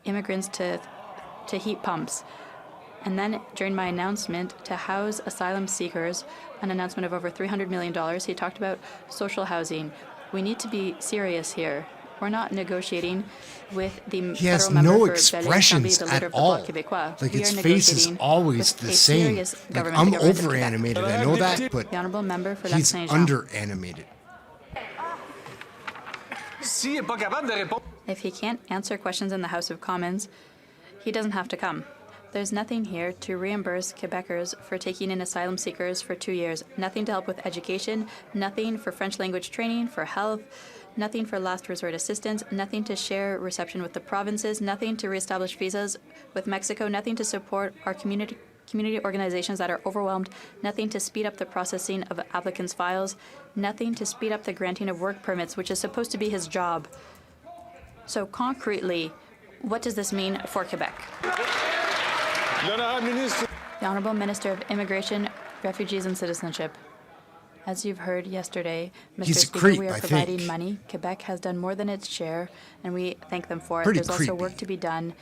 immigrants to heat pumps. And then, during my announcement to house asylum seekers, an announcement of over $300 million, he talked about social housing. We need to be serious here. We're not negotiating with the He has federal member no for expressions Bellin, the leader at of the Bloc all. Québécois. Like We his are face is negotiating always with the a same. serious Like government, I'm the government of over Quebec. animated, I know that, but The honourable member for he's Lac-Saint-Jean. under animated. If he can't answer questions in the House of Commons, he doesn't have to come. There's nothing here to reimburse Quebecers for taking in asylum seekers for 2 years. Nothing to help with education, nothing for French language training, for health, nothing for last resort assistance, nothing to share reception with the provinces, nothing to reestablish visas with Mexico, nothing to support our community organizations that are overwhelmed, nothing to speed up the processing of applicants' files, nothing to speed up the granting of work permits, which is supposed to be his job. So concretely, what does this mean for Quebec? The Honourable Minister of Immigration, Refugees and Citizenship. As you've heard yesterday, Mr. He's a Speaker, creep, we are I providing think. money. Quebec has done more than its share, and we thank them for it. Pretty There's also creepy. work to be done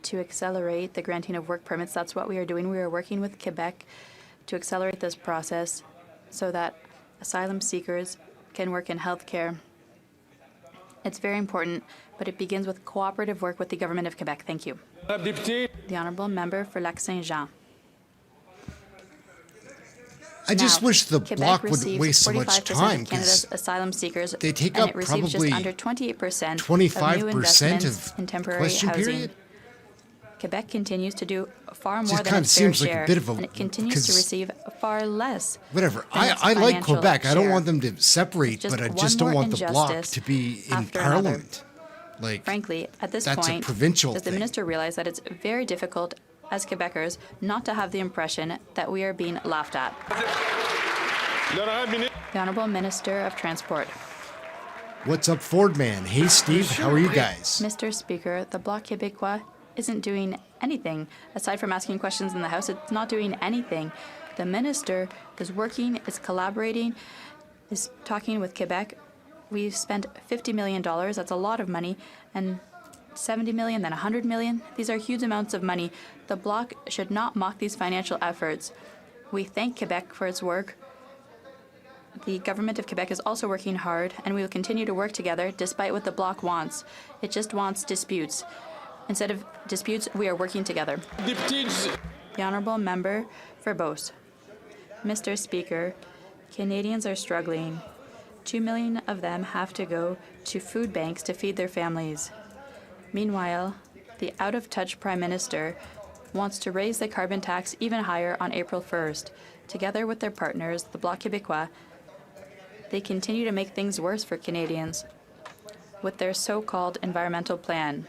to accelerate the granting of work permits. That's what we are doing. We are working with Quebec to accelerate this process so that asylum seekers can work in healthcare. It's very important, but it begins with cooperative work with the Government of Quebec. Thank you. The Honourable Member for Lac-Saint-Jean. I just wish the Quebec Bloc wouldn't receives waste so 45% much of time Canada's because asylum seekers, they take and up it receives probably just under 28% of 25% new investments of in temporary question housing. period. Quebec continues to do far more Just than kind of its fair seems like a share, bit of a- and it continues to because- receive far less. Whatever. than its I like financial Quebec. I don't share. want them to separate, Just but I one just don't more want the Bloc injustice to be in after another. Parliament. Like, Frankly, at this that's a point, provincial does the thing. minister realize that it's very difficult as Quebecers not to have the impression that we are being laughed at? The Honourable Minister of Transport. What's up, Ford Man? Hey, Steve. How are you guys? Mr. Speaker, the Bloc Québécois isn't doing anything. Aside from asking questions in the House, it's not doing anything. The minister is working, is collaborating, is talking with Quebec. We've spent $50 million. That's a lot of money. And 70 million, then 100 million. These are huge amounts of money. The Bloc should not mock these financial efforts. We thank Quebec for its work. The government of Quebec is also working hard, and we will continue to work together despite what the Bloc wants. It just wants disputes. Instead of disputes, we are working together. The Honourable Member for Beauce. Mr. Speaker, Canadians are struggling. 2 million of them have to go to food banks to feed their families. Meanwhile, the out-of-touch Prime Minister wants to raise the carbon tax even higher on April 1st. Together with their partners, the Bloc Québécois, they continue to make things worse for Canadians with their so-called environmental plan,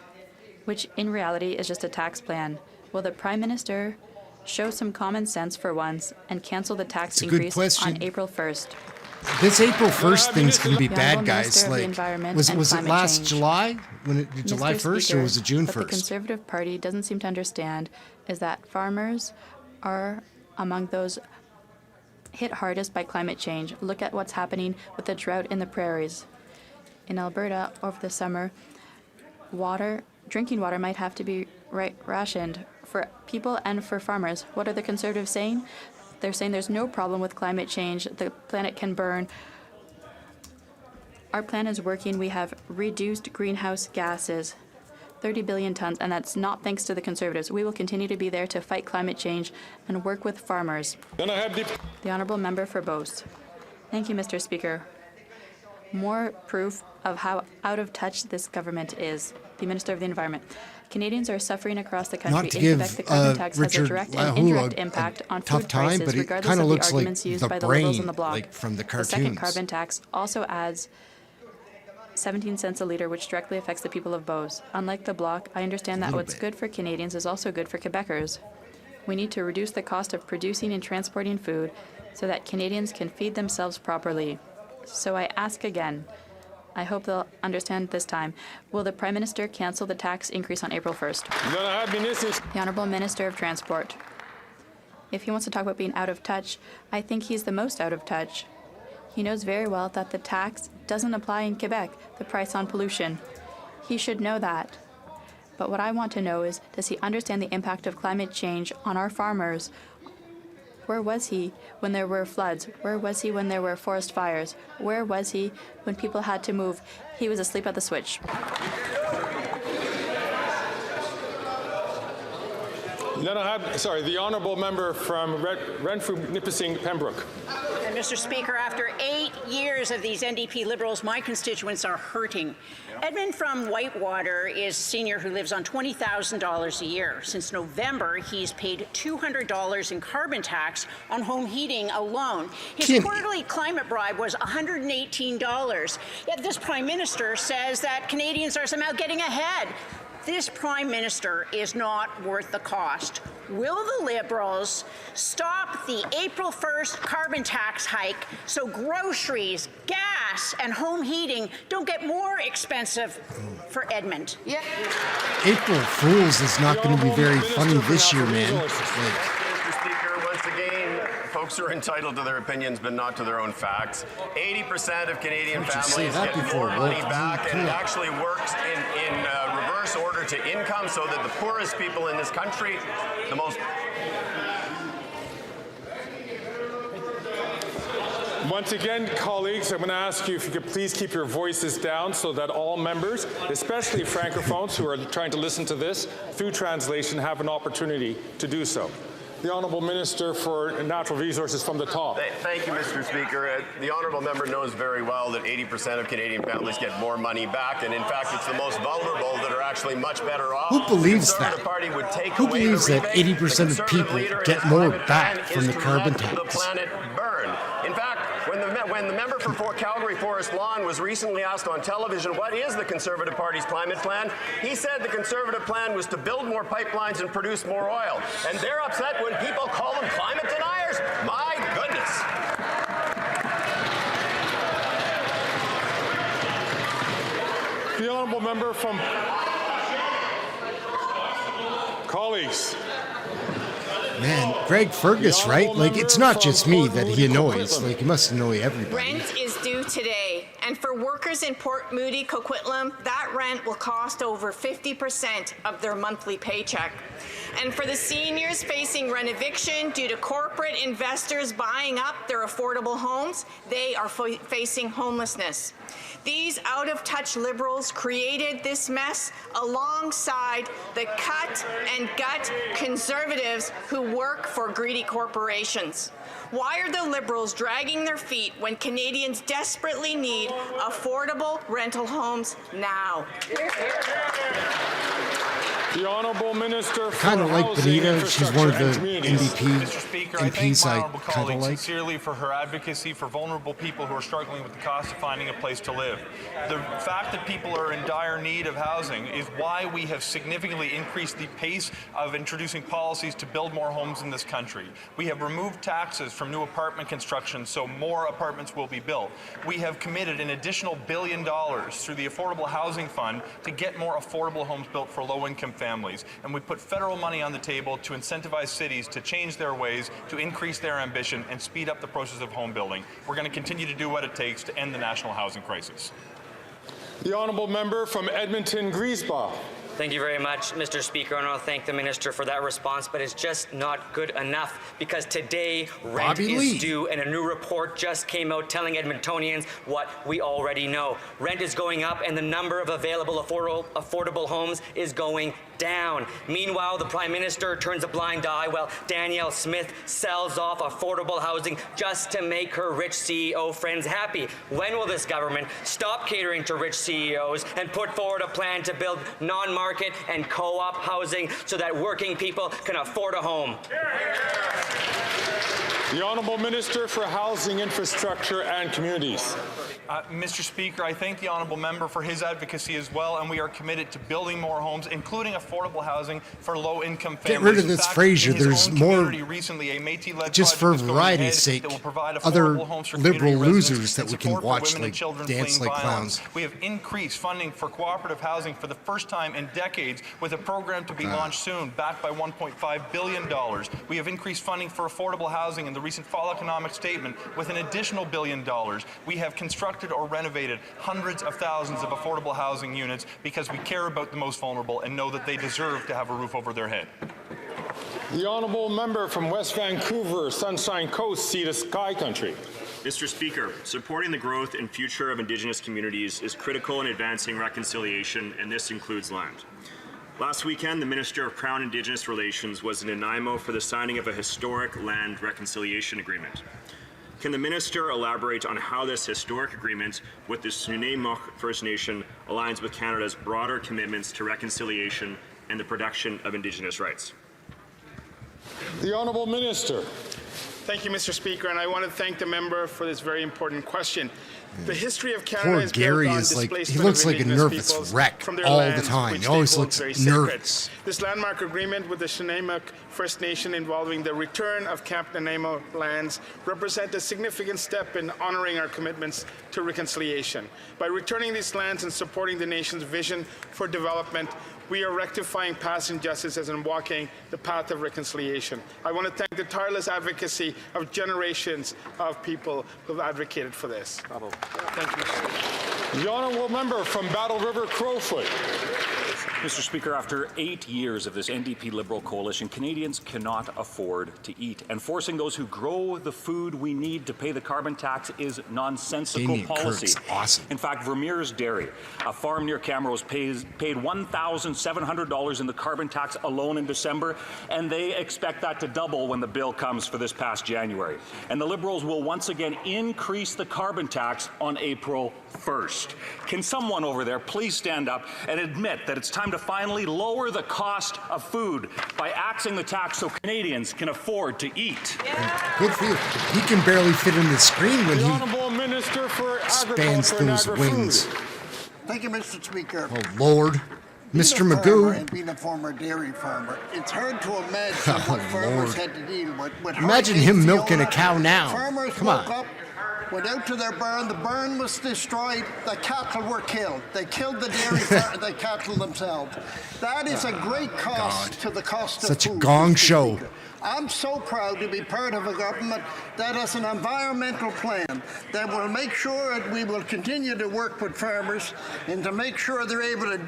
which in reality is just a tax plan. Will the Prime Minister show some common sense for once and cancel the tax It's a good increase question. on April 1st? This April 1st thing's going to be The bad, Honourable guys. Minister of the Like, Environment was and it Climate last Change. July? July Mr. 1st, or Speaker, was it June what the 1st? Conservative Party doesn't seem to understand is that farmers are among those hit hardest by climate change. Look at what's happening with the drought in the prairies. In Alberta, over the summer, drinking water might have to be rationed for people and for farmers. What are the Conservatives saying? They're saying there's no problem with climate change. The planet can burn. Our plan is working. We have reduced greenhouse gases, 30 billion tons, and that's not thanks to the Conservatives. We will continue to be there to fight climate change and work with farmers. The Honourable Member for Beauce. Thank you, Mr. Speaker. More proof of how out of touch this government is. The Minister of the Environment. Canadians are suffering across the country. Not to In Quebec, give the carbon tax has a Richard direct and Lahou indirect a impact on tough food time, prices, but it regardless kind of of the looks like arguments used the by the Liberals brain, in the Bloc. like from the The second cartoons. carbon tax also adds 17 cents a litre, which directly affects the people of Beauce. Unlike the Bloc, I understand that little what's bit. good for Canadians is also good for Quebecers. We need to reduce the cost of producing and transporting food so that Canadians can feed themselves properly. So I ask again, I hope they'll understand this time, will the Prime Minister cancel the tax increase on April 1st? The Honourable Minister of Transport. If he wants to talk about being out of touch, I think he's the most out of touch. He knows very well that the tax doesn't apply in Quebec, the price on pollution. He should know that. But what I want to know is, does he understand the impact of climate change on our farmers, Where was he when there were floods? Where was he when there were forest fires? Where was he when people had to move? He was asleep at the switch. Then I have, the honourable member from Renfrew, Nipissing, Pembroke. And Mr. Speaker, after 8 years of these NDP Liberals, my constituents are hurting. Edmund from Whitewater is a senior who lives on $20,000 a year. Since November, he's paid $200 in carbon tax on home heating alone. His quarterly climate bribe was $118. Yet this Prime Minister says that Canadians are somehow getting ahead. This Prime Minister is not worth the cost. Will the Liberals stop the April 1st carbon tax hike so groceries, gas, and home heating don't get more expensive for Edmund? Yeah. April Fools is not going to be very funny this year, man. Mr. Speaker, once again, folks are entitled to their opinions, but not to their own facts. 80% of Canadian families get more money back, and it actually works in reverse order to income, so that the poorest people in this country, the most... Once again, colleagues, I'm going to ask you if you could please keep your voices down so that all members, especially francophones who are trying to listen to this through translation, have an opportunity to do so. The Honourable Minister for Natural Resources from the top. Thank you, Mr. Speaker. The Honourable Member knows very well that 80% of Canadian families get more money back, and in fact, it's the most vulnerable that are actually much better off. Who believes that? Party would take Who believes that 80% of people get more back from the carbon tax? The planet burn. In fact, when the member for Calgary Forest Lawn was recently asked on television what is the Conservative Party's climate plan, he said the Conservative plan was to build more pipelines and produce more oil. And they're upset when people call them climate deniers. My goodness. The honourable member from... Colleagues. Man, Greg Fergus, right? Like, it's not just me that he annoys. Like, he must annoy everybody. Rent is due today, and for workers in Port Moody, Coquitlam, that rent will cost over 50% of their monthly paycheck. And for the seniors facing rent eviction due to corporate investors buying up their affordable homes, they are facing homelessness. These out-of-touch Liberals created this mess alongside the cut-and-gut Conservatives who work for greedy corporations. Why are the Liberals dragging their feet when Canadians desperately need affordable rental homes now? The Honourable Minister for kind of like Benita. She's one of the Mr. Speaker, I thank MPs my I honourable kind colleague of like. sincerely for her advocacy for vulnerable people who are struggling with the cost of finding a place to live. The fact that people are in dire need of housing is why we have significantly increased the pace of introducing policies to build more homes in this country. We have removed taxes from new apartment construction so more apartments will be built. We have committed an additional $1 billion through the Affordable Housing Fund to get more affordable homes built for low-income families. And we put federal money on the table to incentivize cities to change their ways, to increase their ambition, and speed up the process of home building. We're going to continue to do what it takes to end the national housing crisis. The Honourable Member from Edmonton, Griesbach. Thank you very much, Mr. Speaker, and I'll thank the Minister for that response, but it's just not good enough because today rent is due and a new report just came out telling Edmontonians what we already know. Rent is going up and the number of available affordable homes is going down. Meanwhile, the Prime Minister turns a blind eye while Danielle Smith sells off affordable housing just to make her rich CEO friends happy. When will this government stop catering to rich CEOs and put forward a plan to build non-market and co-op housing so that working people can afford a home? The Honourable Minister for Housing, Infrastructure and Communities. Mr. Speaker, I thank the Honourable Member for his advocacy as well, and we are committed to building more homes, including affordable housing for low-income families. Get rid of this Fraser. There's more, recently, a Métis-led just for variety's sake, other liberal losers residents that we can watch like dance like clowns. We have increased funding for cooperative housing for the first time in decades with a program to be launched soon, backed by $1.5 billion. We have increased funding for affordable housing in the recent Fall Economic Statement with an additional $1 billion. We have constructed or renovated hundreds of thousands of affordable housing units because we care about the most vulnerable and know that they deserve to have a roof over their head. The honourable member from West Vancouver, Sunshine Coast, Sea to Sky Country. Mr. Speaker, supporting the growth and future of Indigenous communities is critical in advancing reconciliation, and this includes land. Last weekend, the Minister of Crown Indigenous Relations was in Nanaimo for the signing of a historic land reconciliation agreement. Can the Minister elaborate on how this historic agreement with the Snuneymuxw First Nation aligns with Canada's broader commitments to reconciliation and the protection of Indigenous rights? The Honourable Minister. Thank you, Mr. Speaker, and I want to thank the member for this very important question. The history of Canada Poor is Gary built on is like, displacement he looks of like a Indigenous nervous peoples wreck from their all the lands, time. which He they always hold looks very sacred. nervous. This landmark agreement with the Snuneymuxw First Nation involving the return of Camp Nanaimo lands represent a significant step in honoring our commitments to reconciliation. By returning these lands and supporting the nation's vision for development, we are rectifying past injustices and walking the path of reconciliation. I want to thank the tireless advocacy of generations of people who have advocated for this. Bravo. Thank you. The honourable member from Battle River Crowfoot. Mr. Speaker, after 8 years of this NDP Liberal coalition, Canadians cannot afford to eat. And forcing those who grow the food we need to pay the carbon tax is nonsensical policy. Awesome. In fact, Vermeer's Dairy, a farm near Camrose, paid $1,700 in the carbon tax alone in December, and they expect that to double when the bill comes for this past January. And the Liberals will once again increase the carbon tax on April 1st. Can someone over there please stand up and admit that it's time to finally lower the cost of food by axing the tax so Canadians can afford to eat? Good for you. He can barely fit in the screen when The he Honourable Minister for spans Agriculture and those Agri-Food. wings. Thank you, Mr. Speaker. Oh, Lord. Mr. Being a farmer Magoo. and being a former dairy farmer, it's hard to imagine Oh, what farmers Lord. had to deal with Imagine Hurricane him milking a Fiona. cow now. Farmers Come woke on. up, went out to their barn, the barn was destroyed, the cattle were killed. They killed the the cattle themselves. That is a great cost to the cost Such of a food. gong Mr. show. Speaker. I'm so proud to be part of a government that has an environmental plan that will make sure that we will continue to work with farmers and to make sure they're able to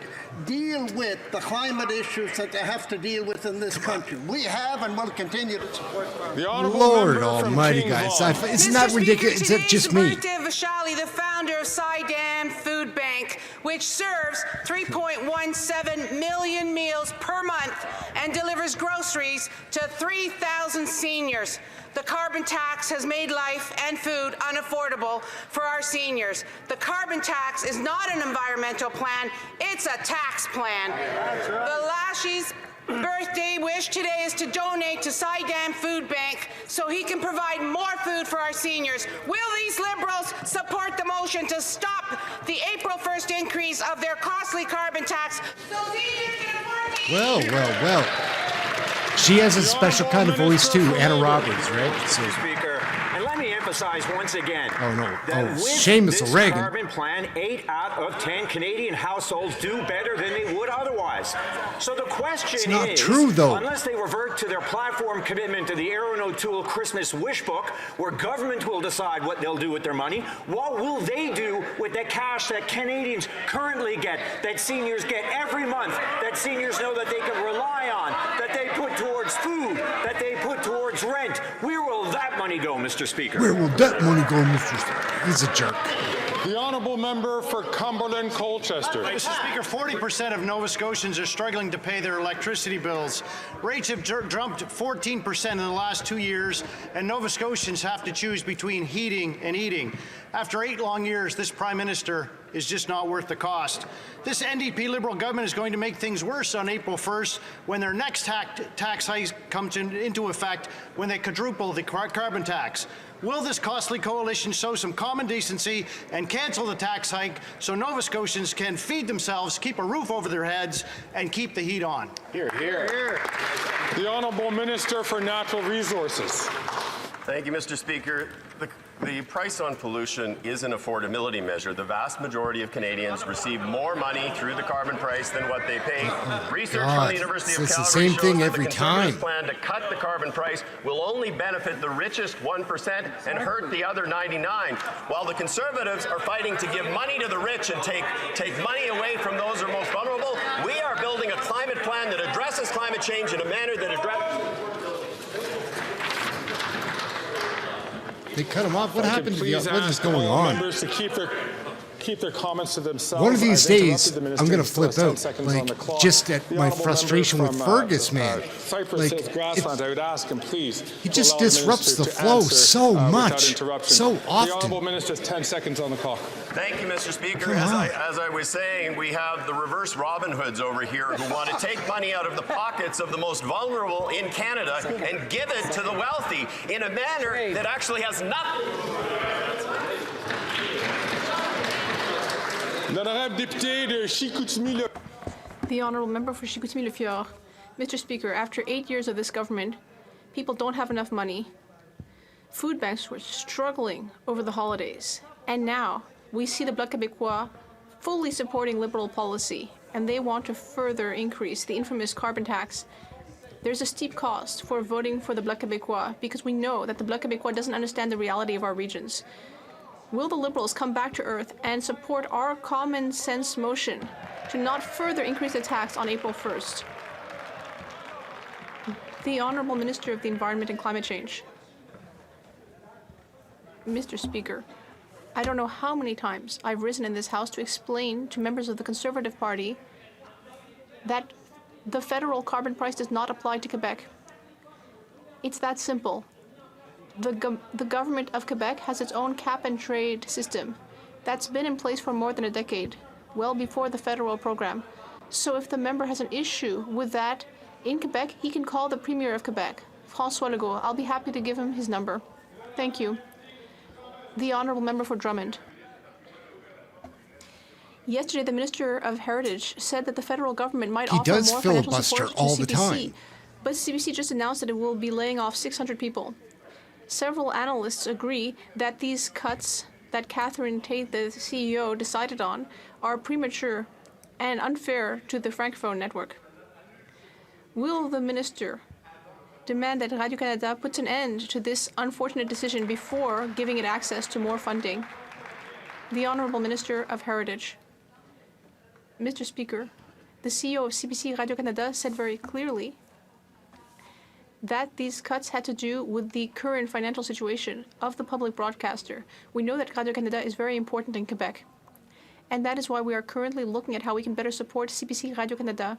deal with the climate issues that they have to deal with in this country. We have and will continue to support farmers. The Honourable Lord member from almighty, King guys. Vaughan. Isn't that ridiculous? Is that just me? Birthday of Vishali, the founder of Sidam Food Bank, which serves 3.17 million meals per month and delivers groceries to 3,000 seniors. The carbon tax has made life and food unaffordable for our seniors. The carbon tax is not an environmental plan, it's a tax plan. The Lashies' birthday wish today is to donate to Sidam Food Bank so he can provide more food for our seniors. Will these Liberals support the motion to stop the April 1st increase of their costly carbon tax so seniors can afford to eat? Well. She has a special kind of voice too, Anna Roberts, right? So, Mr. Speaker, and let me emphasize once again Oh, no. that Oh, with Seamus this O'Regan. carbon plan, 8 out of 10 Canadian households do better than they would otherwise. So the question It's not is, true, though. unless they revert to their platform commitment to the Ehren O'Toole Christmas wish book, where government will decide what they'll do with their money, what will they do with the cash that Canadians currently get, that seniors get every month, that seniors know that they can rely on, that they put towards food, that they put towards rent? Where will that money go, Mr. Speaker? where will that money go, Mr. He's a jerk. The honourable member for Cumberland Colchester. Mr. Speaker, 40% of Nova Scotians are struggling to pay their electricity bills. Rates have jumped 14% in the last 2 years, and Nova Scotians have to choose between heating and eating. After 8 long years, this Prime Minister is just not worth the cost. This NDP Liberal government is going to make things worse on April 1st when their next tax hike comes into effect when they quadruple the carbon tax. Will this costly coalition show some common decency and cancel the tax hike so Nova Scotians can feed themselves, keep a roof over their heads, and keep the heat on? Here. The Honourable Minister for Natural Resources. Thank you, Mr. Speaker. The price on pollution is an affordability measure. The vast majority of Canadians receive more money through the carbon price than what they pay. Research from the University of it's the Calgary same shows thing that every the Conservatives' time. plan to cut the carbon price will only benefit the richest 1% and hurt the other 99. While the Conservatives are fighting to give money to the rich and take money away from those who are most vulnerable, we are building a climate plan that addresses climate change in a manner that addresses They cut him off. What happened to the? Please What is ask going all on? members to keep their comments to themselves. One of these I've days, interrupted the I'm minister going to for flip 10 out. seconds on Like, the clock. just at The my honourable frustration member with from, Fergus, man. Cypress Like, Hills Grasslands, I would ask him, please. He to just allow the disrupts minister the to flow answer, so without much, interruption. so The often. honourable minister has 10 seconds on the clock. Thank you, Mr. Speaker. Come on. As I was saying, we have the reverse Robin Hoods over here who want to take money out of the pockets of the most vulnerable in Canada and give it to the wealthy in a manner that actually has nothing. The Honourable Member for Chicoutimi-Le-Fjord. Mr. Speaker, after 8 years of this government, people don't have enough money. Food banks were struggling over the holidays. And now we see the Bloc Québécois fully supporting Liberal policy, and they want to further increase the infamous carbon tax. There's a steep cost for voting for the Bloc Québécois because we know that the Bloc Québécois doesn't understand the reality of our regions. Will the Liberals come back to earth and support our common sense motion to not further increase the tax on April 1st? The Honourable Minister of the Environment and Climate Change. Mr. Speaker, I don't know how many times I've risen in this House to explain to members of the Conservative Party that the federal carbon price does not apply to Quebec. It's that simple. The government of Quebec has its own cap-and-trade system that's been in place for more than a decade, well before the federal program. So if the member has an issue with that in Quebec, he can call the Premier of Quebec, François Legault. I'll be happy to give him his number. Thank you. The Honourable Member for Drummond. Yesterday, the Minister of Heritage said that the federal government might offer more financial support to CBC, but CBC just announced that it will be laying off 600 people. Several analysts agree that these cuts that Catherine Tate, the CEO, decided on are premature and unfair to the Francophone network. Will the minister demand that Radio-Canada puts an end to this unfortunate decision before giving it access to more funding? The Honourable Minister of Heritage. Mr. Speaker, the CEO of CBC Radio-Canada said very clearly that these cuts had to do with the current financial situation of the public broadcaster. We know that Radio-Canada is very important in Quebec, and that is why we are currently looking at how we can better support CBC Radio-Canada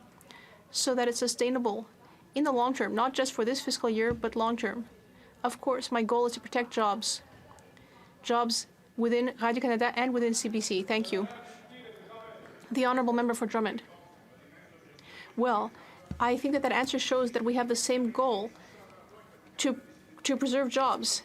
so that it's sustainable in the long term, not just for this fiscal year, but long term. Of course, my goal is to protect jobs within Radio-Canada and within CBC. Thank you. The Honourable Member for Drummond. Well, I think that answer shows that we have the same goal to preserve jobs.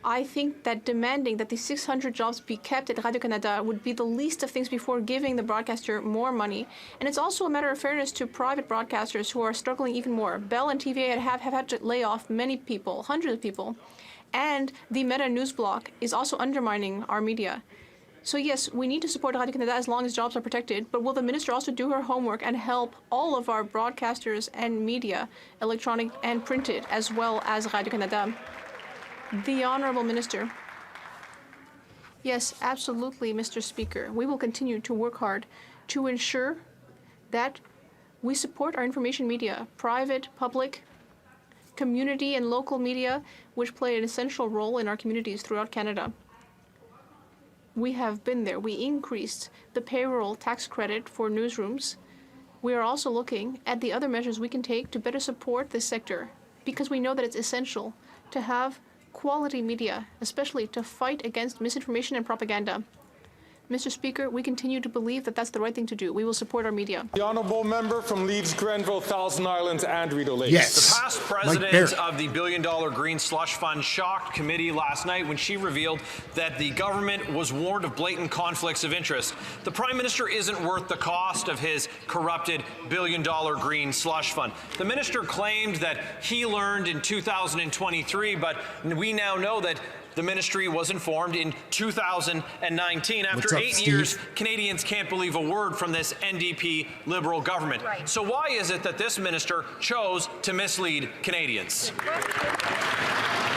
I think that demanding that the 600 jobs be kept at Radio-Canada would be the least of things before giving the broadcaster more money. And it's also a matter of fairness to private broadcasters who are struggling even more. Bell and TVA have had to lay off many people, hundreds of people. And the Meta News block is also undermining our media. So yes, we need to support Radio-Canada as long as jobs are protected, but will the minister also do her homework and help all of our broadcasters and media, electronic and printed, as well as Radio-Canada? The Honourable Minister. Yes, absolutely, Mr. Speaker. We will continue to work hard to ensure that we support our information media, private, public, community and local media, which play an essential role in our communities throughout Canada. We have been there. We increased the payroll tax credit for newsrooms. We are also looking at the other measures we can take to better support this sector, because we know that it's essential to have quality media, especially to fight against misinformation and propaganda. Mr. Speaker, we continue to believe that that's the right thing to do. We will support our media. The Honourable Member from Leeds, Grenville, Thousand Islands and Rideau Lakes. Yes. The past president of the $1 billion Green Slush Fund shocked committee last night when she revealed that the government was warned of blatant conflicts of interest. The Prime Minister isn't worth the cost of his corrupted $1 billion Green Slush Fund. The minister claimed that he learned in 2023, but we now know that the ministry was informed in 2019. After 8 years, Canadians can't believe a word from this NDP Liberal government. Right. So why is it that this minister chose to mislead Canadians?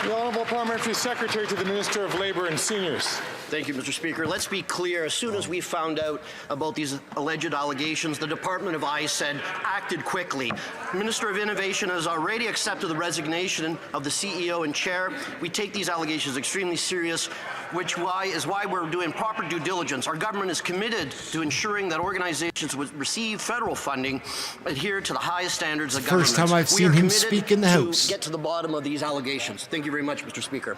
The Honourable Parliamentary Secretary to the Minister of Labour and Seniors. Thank you, Mr. Speaker. Let's be clear. As soon as we found out about these alleged allegations, the Department of I said acted quickly. Minister of Innovation has already accepted the resignation of the CEO and chair. We take these allegations extremely serious, which is why we're doing proper due diligence. Our government is committed to ensuring that organizations would receive federal funding adhere to the highest standards of government. First time I've seen him speak in the House. Get to the bottom of these allegations. Thank you very much, Mr. Speaker.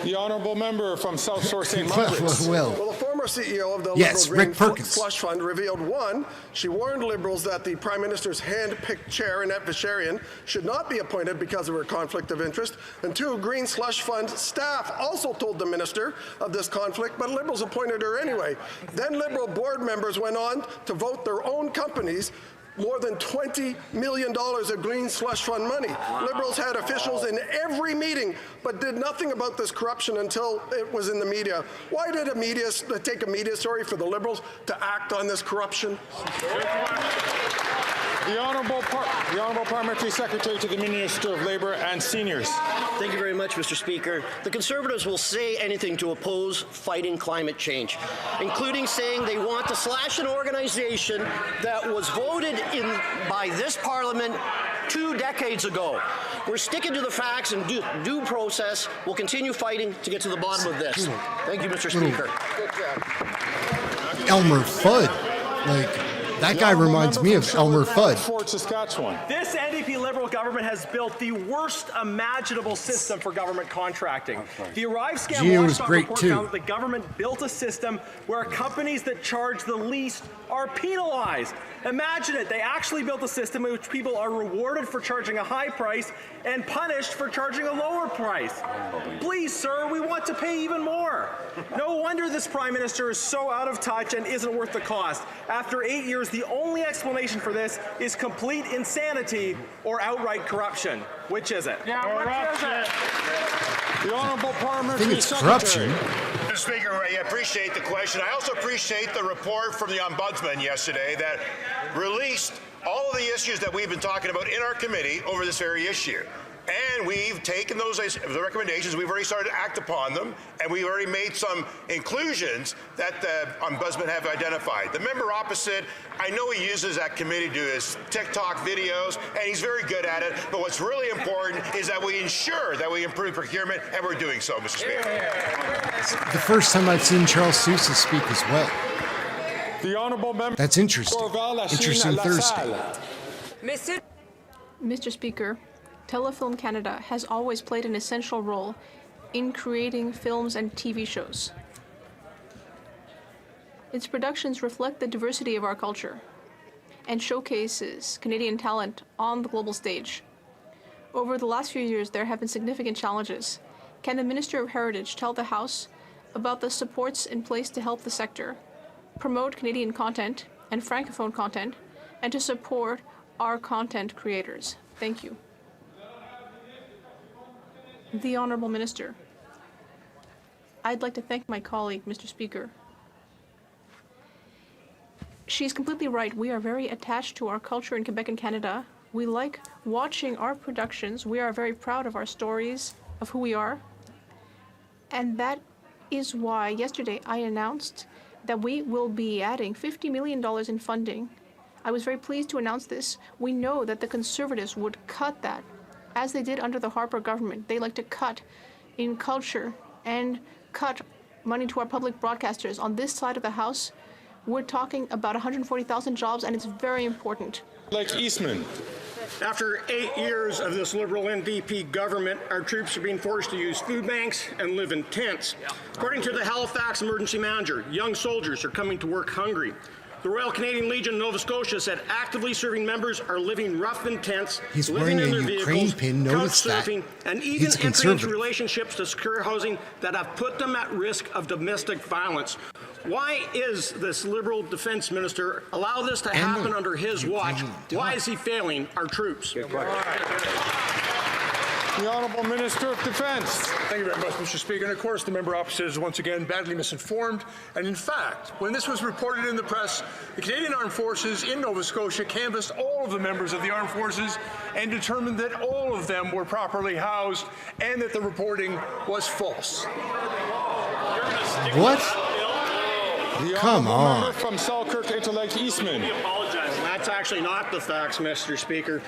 The honourable member from South Shore St. Margaret's. Well, the former CEO of the Liberal Green Slush Fund revealed, one, she warned Liberals that the Prime Minister's hand-picked chair, Annette Vacherian, should not be appointed because of her conflict of interest, and two, Green Slush Fund staff also told the Minister of this conflict, but Liberals appointed her anyway. Then Liberal board members went on to vote their own companies more than $20 million of Green Slush Fund money. Wow. Liberals had officials in every meeting, but did nothing about this corruption until it was in the media. Why did take a media story for the Liberals to act on this corruption? The Honourable Parliamentary Secretary to the Minister of Labour and Seniors. Thank you very much, Mr. Speaker. The Conservatives will say anything to oppose fighting climate change, including saying they want to slash an organization that was voted in by this Parliament 2 decades ago. We're sticking to the facts and due process. We'll continue fighting to get to the bottom of this. Thank you, Mr. Speaker. Elmer Fudd, that guy reminds me of Elmer Fudd. Fort Saskatchewan. This NDP Liberal government has built the worst imaginable system for government contracting. The Arrive Scam Watchdog report found that the government built a system where companies that charge the least are penalized. Imagine it. They actually built a system in which people are rewarded for charging a high price and punished for charging a lower price. Please, sir, we want to pay even more. No wonder this Prime Minister is so out of touch and isn't worth the cost. After 8 years, the only explanation for this is complete insanity or outright corruption. Which is it? Yeah, which is it? The Honourable Parliamentary I think it's corruption. Mr. Speaker, I appreciate the question. I also appreciate the report from the Ombudsman yesterday that released all of the issues that we've been talking about in our committee over this very issue. And we've taken the recommendations, we've already started to act upon them, and we've already made some inclusions that the Ombudsman have identified. The member opposite, I know he uses that committee to do his TikTok videos, and he's very good at it, but what's really important is that we ensure that we improve procurement, and we're doing so, Mr. Speaker. The first time I've seen Charles Sousa speak as well. The honourable member. That's interesting. Interesting Thursday. Mr. Speaker, Telefilm Canada has always played an essential role in creating films and TV shows. Its productions reflect the diversity of our culture and showcases Canadian talent on the global stage. Over the last few years, there have been significant challenges. Can the Minister of Heritage tell the House about the supports in place to help the sector, promote Canadian content and Francophone content, and to support our content creators? Thank you. The Honourable Minister. I'd like to thank my colleague, Mr. Speaker. She's completely right. We are very attached to our culture in Quebec and Canada. We like watching our productions. We are very proud of our stories, of who we are. And that is why yesterday I announced that we will be adding $50 million in funding. I was very pleased to announce this. We know that the Conservatives would cut that, as they did under the Harper government. They like to cut in culture and cut money to our public broadcasters. On this side of the House, we're talking about 140,000 jobs, and it's very important. Like Eastman. After 8 years of this Liberal NDP government, our troops are being forced to use food banks and live in tents. According to the Halifax emergency manager, young soldiers are coming to work hungry. The Royal Canadian Legion in Nova Scotia said actively serving members are living rough in tents, He's living in wearing their a Ukraine vehicles, pin. Notice that. and even He's a entering into conservative. relationships to secure housing that have put them at risk of domestic violence. Why is this Liberal Defence Minister allow this to happen under his watch? Why is he failing our troops? The Honourable Minister of Defence. Thank you very much, Mr. Speaker. And of course, the member opposite is once again badly misinformed. And in fact, when this was reported in the press, the Canadian Armed Forces in Nova Scotia canvassed all of the members of the Armed Forces and determined that all of them were properly housed and that the reporting was false. What? Come on. Member from Selkirk, Intellect Eastman. That's actually not the facts, Mr. Speaker.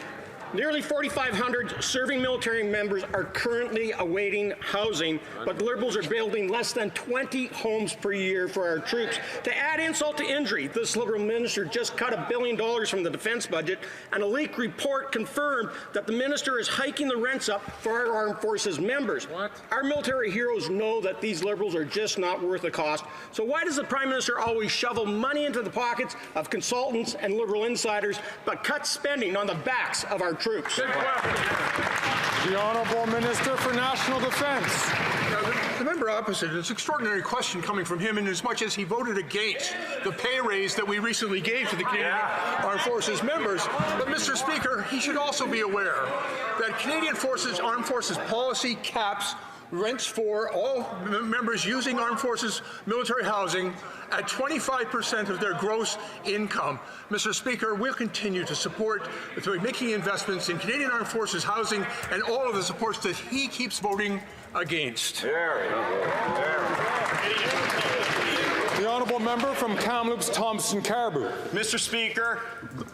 Nearly 4,500 serving military members are currently awaiting housing, but the Liberals are building less than 20 homes per year for our troops. To add insult to injury, this Liberal minister just cut $1 billion from the defense budget, and a leaked report confirmed that the minister is hiking the rents up for our armed forces members. What? Our military heroes know that these Liberals are just not worth the cost. So why does the Prime Minister always shovel money into the pockets of consultants and Liberal insiders, but cut spending on the backs of our troops? The Honourable Minister for National Defence. The member opposite, it's an extraordinary question coming from him in as much as he voted against the pay raise that we recently gave to the Canadian Armed Forces members. But, Mr. Speaker, he should also be aware that Canadian Armed Forces policy caps rents for all members using armed forces military housing at 25% of their gross income. Mr. Speaker, we'll continue to support through making investments in Canadian Armed Forces housing and all of the supports that he keeps voting against. The Honourable Member from Kamloops, Thompson Caribou. Mr. Speaker,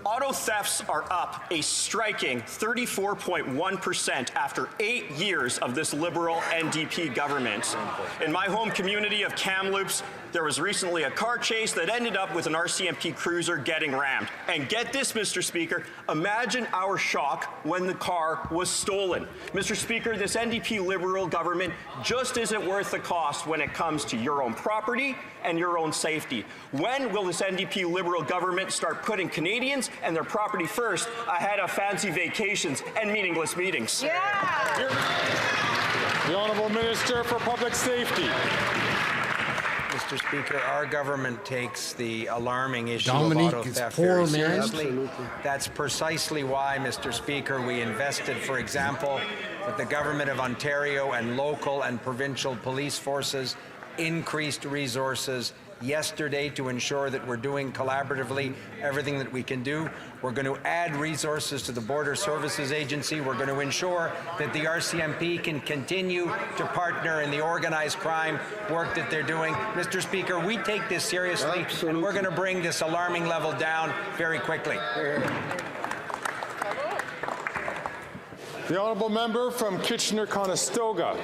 auto thefts are up a striking 34.1% after 8 years of this Liberal NDP government. In my home community of Kamloops, there was recently a car chase that ended up with an RCMP cruiser getting rammed. And get this, Mr. Speaker, imagine our shock when the car was stolen. Mr. Speaker, this NDP Liberal government just isn't worth the cost when it comes to your own property and your own safety. When will this NDP Liberal government start putting Canadians and their property first ahead of fancy vacations and meaningless meetings? Yeah. The Honourable Minister for Public Safety. Mr. Speaker, our government takes the alarming issue Dominique of auto is theft poor, very man. seriously. That's precisely why, Mr. Speaker, we invested, for example, with the Government of Ontario and local and provincial police forces, increased resources yesterday to ensure that we're doing collaboratively everything that we can do. We're going to add resources to the Border Services Agency. We're going to ensure that the RCMP can continue to partner in the organized crime work that they're doing. Mr. Speaker, we take this seriously, and we're going to bring this alarming level down very quickly. The Honourable Member from Kitchener-Conestoga.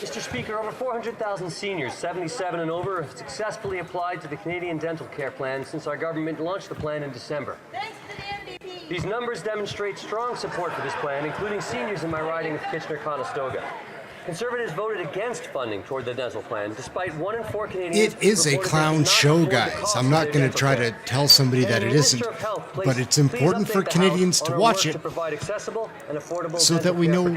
Mr. Speaker, over 400,000 seniors, 77 and over, have successfully applied to the Canadian Dental Care Plan since our government launched the plan in December. Thanks to the NDP. These numbers demonstrate strong support for this plan, including seniors in my riding of Kitchener-Conestoga. Conservatives voted against funding toward the dental plan, despite 1 in 4 Canadians. It is a clown show, guys. I'm not going to try to tell somebody that it isn't, but it's important for Canadians to watch it so that we know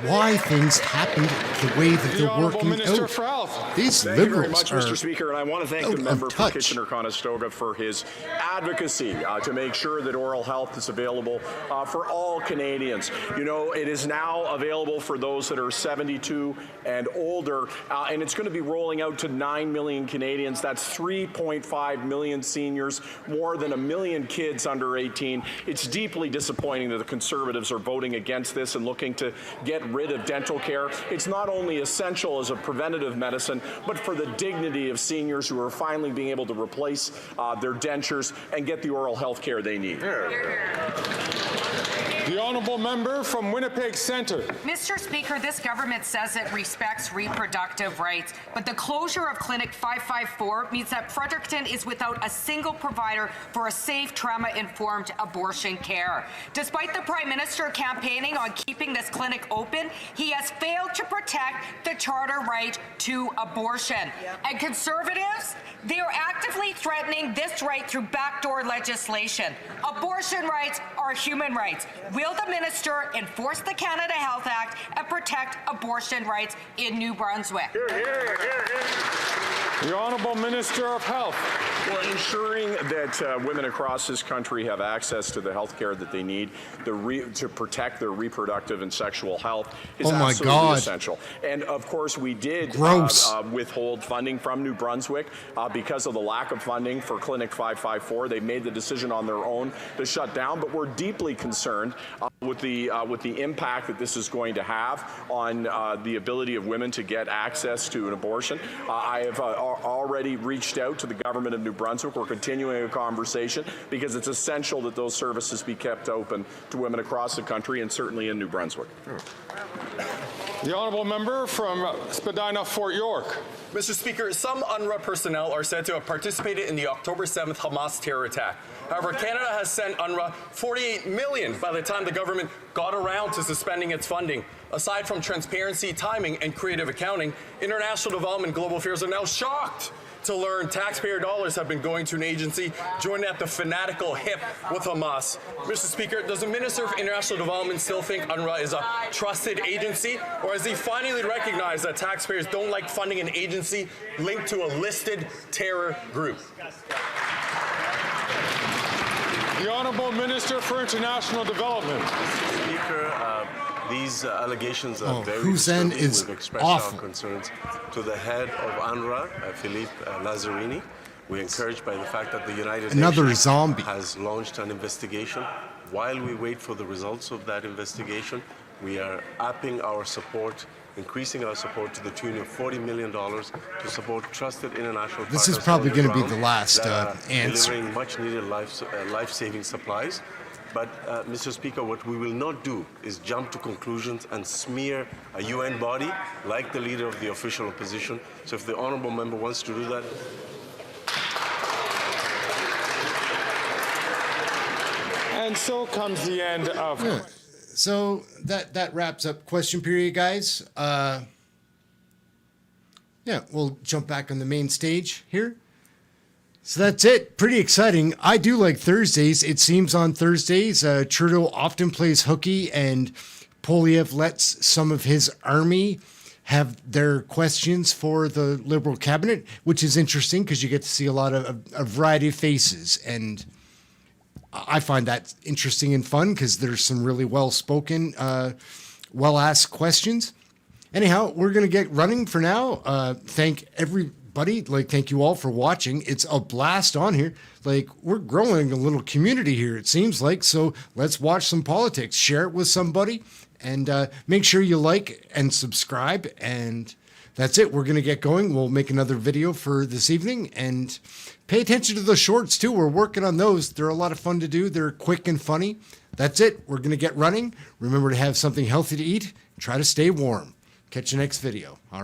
why things happened the way that they're working out. These Thank you very Liberals much, Mr. Speaker, and I want to thank the member from touch. Kitchener-Conestoga for his advocacy to make sure that oral health is available for all Canadians. You know, it is now available for those that are 72 and older, and it's going to be rolling out to 9 million Canadians. That's 3.5 million seniors, more than 1 million kids under 18. It's deeply disappointing that the Conservatives are voting against this and looking to get rid of dental care. It's not only essential as a preventative medicine, but for the dignity of seniors who are finally being able to replace their dentures and get the oral health care they need. The Honourable Member from Winnipeg Centre. Mr. Speaker, this government says it respects reproductive rights, but the closure of Clinic 554 means that Fredericton is without a single provider for a safe, trauma-informed abortion care. Despite the Prime Minister campaigning on keeping this clinic open, he has failed to protect the charter right to abortion. And Conservatives, they are actively threatening this right through backdoor legislation. Abortion rights are human rights. Will the minister enforce the Canada Health Act and protect abortion rights in New Brunswick? The Honourable Minister of Health. Well, ensuring that women across this country have access to the health care that they need to protect their reproductive and sexual health is absolutely essential. And of course, we did withhold funding from New Brunswick because of the lack of funding for Clinic 554. They made the decision on their own to shut down, but we're deeply concerned with the impact that this is going to have on the ability of women to get access to an abortion. I have already reached out to the government of New Brunswick. We're continuing a conversation because it's essential that those services be kept open to women across the country and certainly in New Brunswick. The honourable member from Spadina, Fort York. Mr. Speaker, some UNRWA personnel are said to have participated in the October 7th Hamas terror attack. However, Canada has sent UNRWA $48 million by the time the government got around to suspending its funding. Aside from transparency, timing, and creative accounting, International Development Global Affairs are now shocked to learn taxpayer dollars have been going to an agency joined at the fanatical hip with Hamas. Mr. Speaker, does the Minister of International Development still think UNRWA is a trusted agency, or has he finally recognized that taxpayers don't like funding an agency linked to a listed terror group? The Honourable Minister for International Development. Mr. Speaker, these allegations are very Hussein is We've expressed awful. our concerns to the head of UNRWA, Philippe Lazzarini. We're encouraged by the fact that the United Nations has launched an investigation. While we wait for the results of that investigation, we are upping our support, increasing our support to the tune of $40 million to support trusted international partners. This is probably going to be the last answer. Delivering much-needed life-saving supplies. But, Mr. Speaker, what we will not do is jump to conclusions and smear a UN body like the leader of the official opposition. So if the honourable member wants to do that. And so comes the end of... Yeah. So that wraps up question period, guys. Yeah, we'll jump back on the main stage here. So that's it. Pretty exciting. I do like Thursdays. It seems on Thursdays, Trudeau often plays hooky, and Poilievre lets some of his army have their questions for the Liberal cabinet, which is interesting because you get to see a lot of a variety of faces. And I find that interesting and fun because there's some really well-spoken, well-asked questions. Anyhow, we're going to get running for now. Thank everybody. Thank you all for watching. It's a blast on here. We're growing a little community here, it seems like. So let's watch some politics. Share it with somebody. And make sure you like and subscribe. And that's it. We're going to get going. We'll make another video for this evening. And pay attention to the shorts, too. We're working on those. They're a lot of fun to do. They're quick and funny. That's it. We're going to get running. Remember to have something healthy to eat. Try to stay warm. Catch you next video. All right.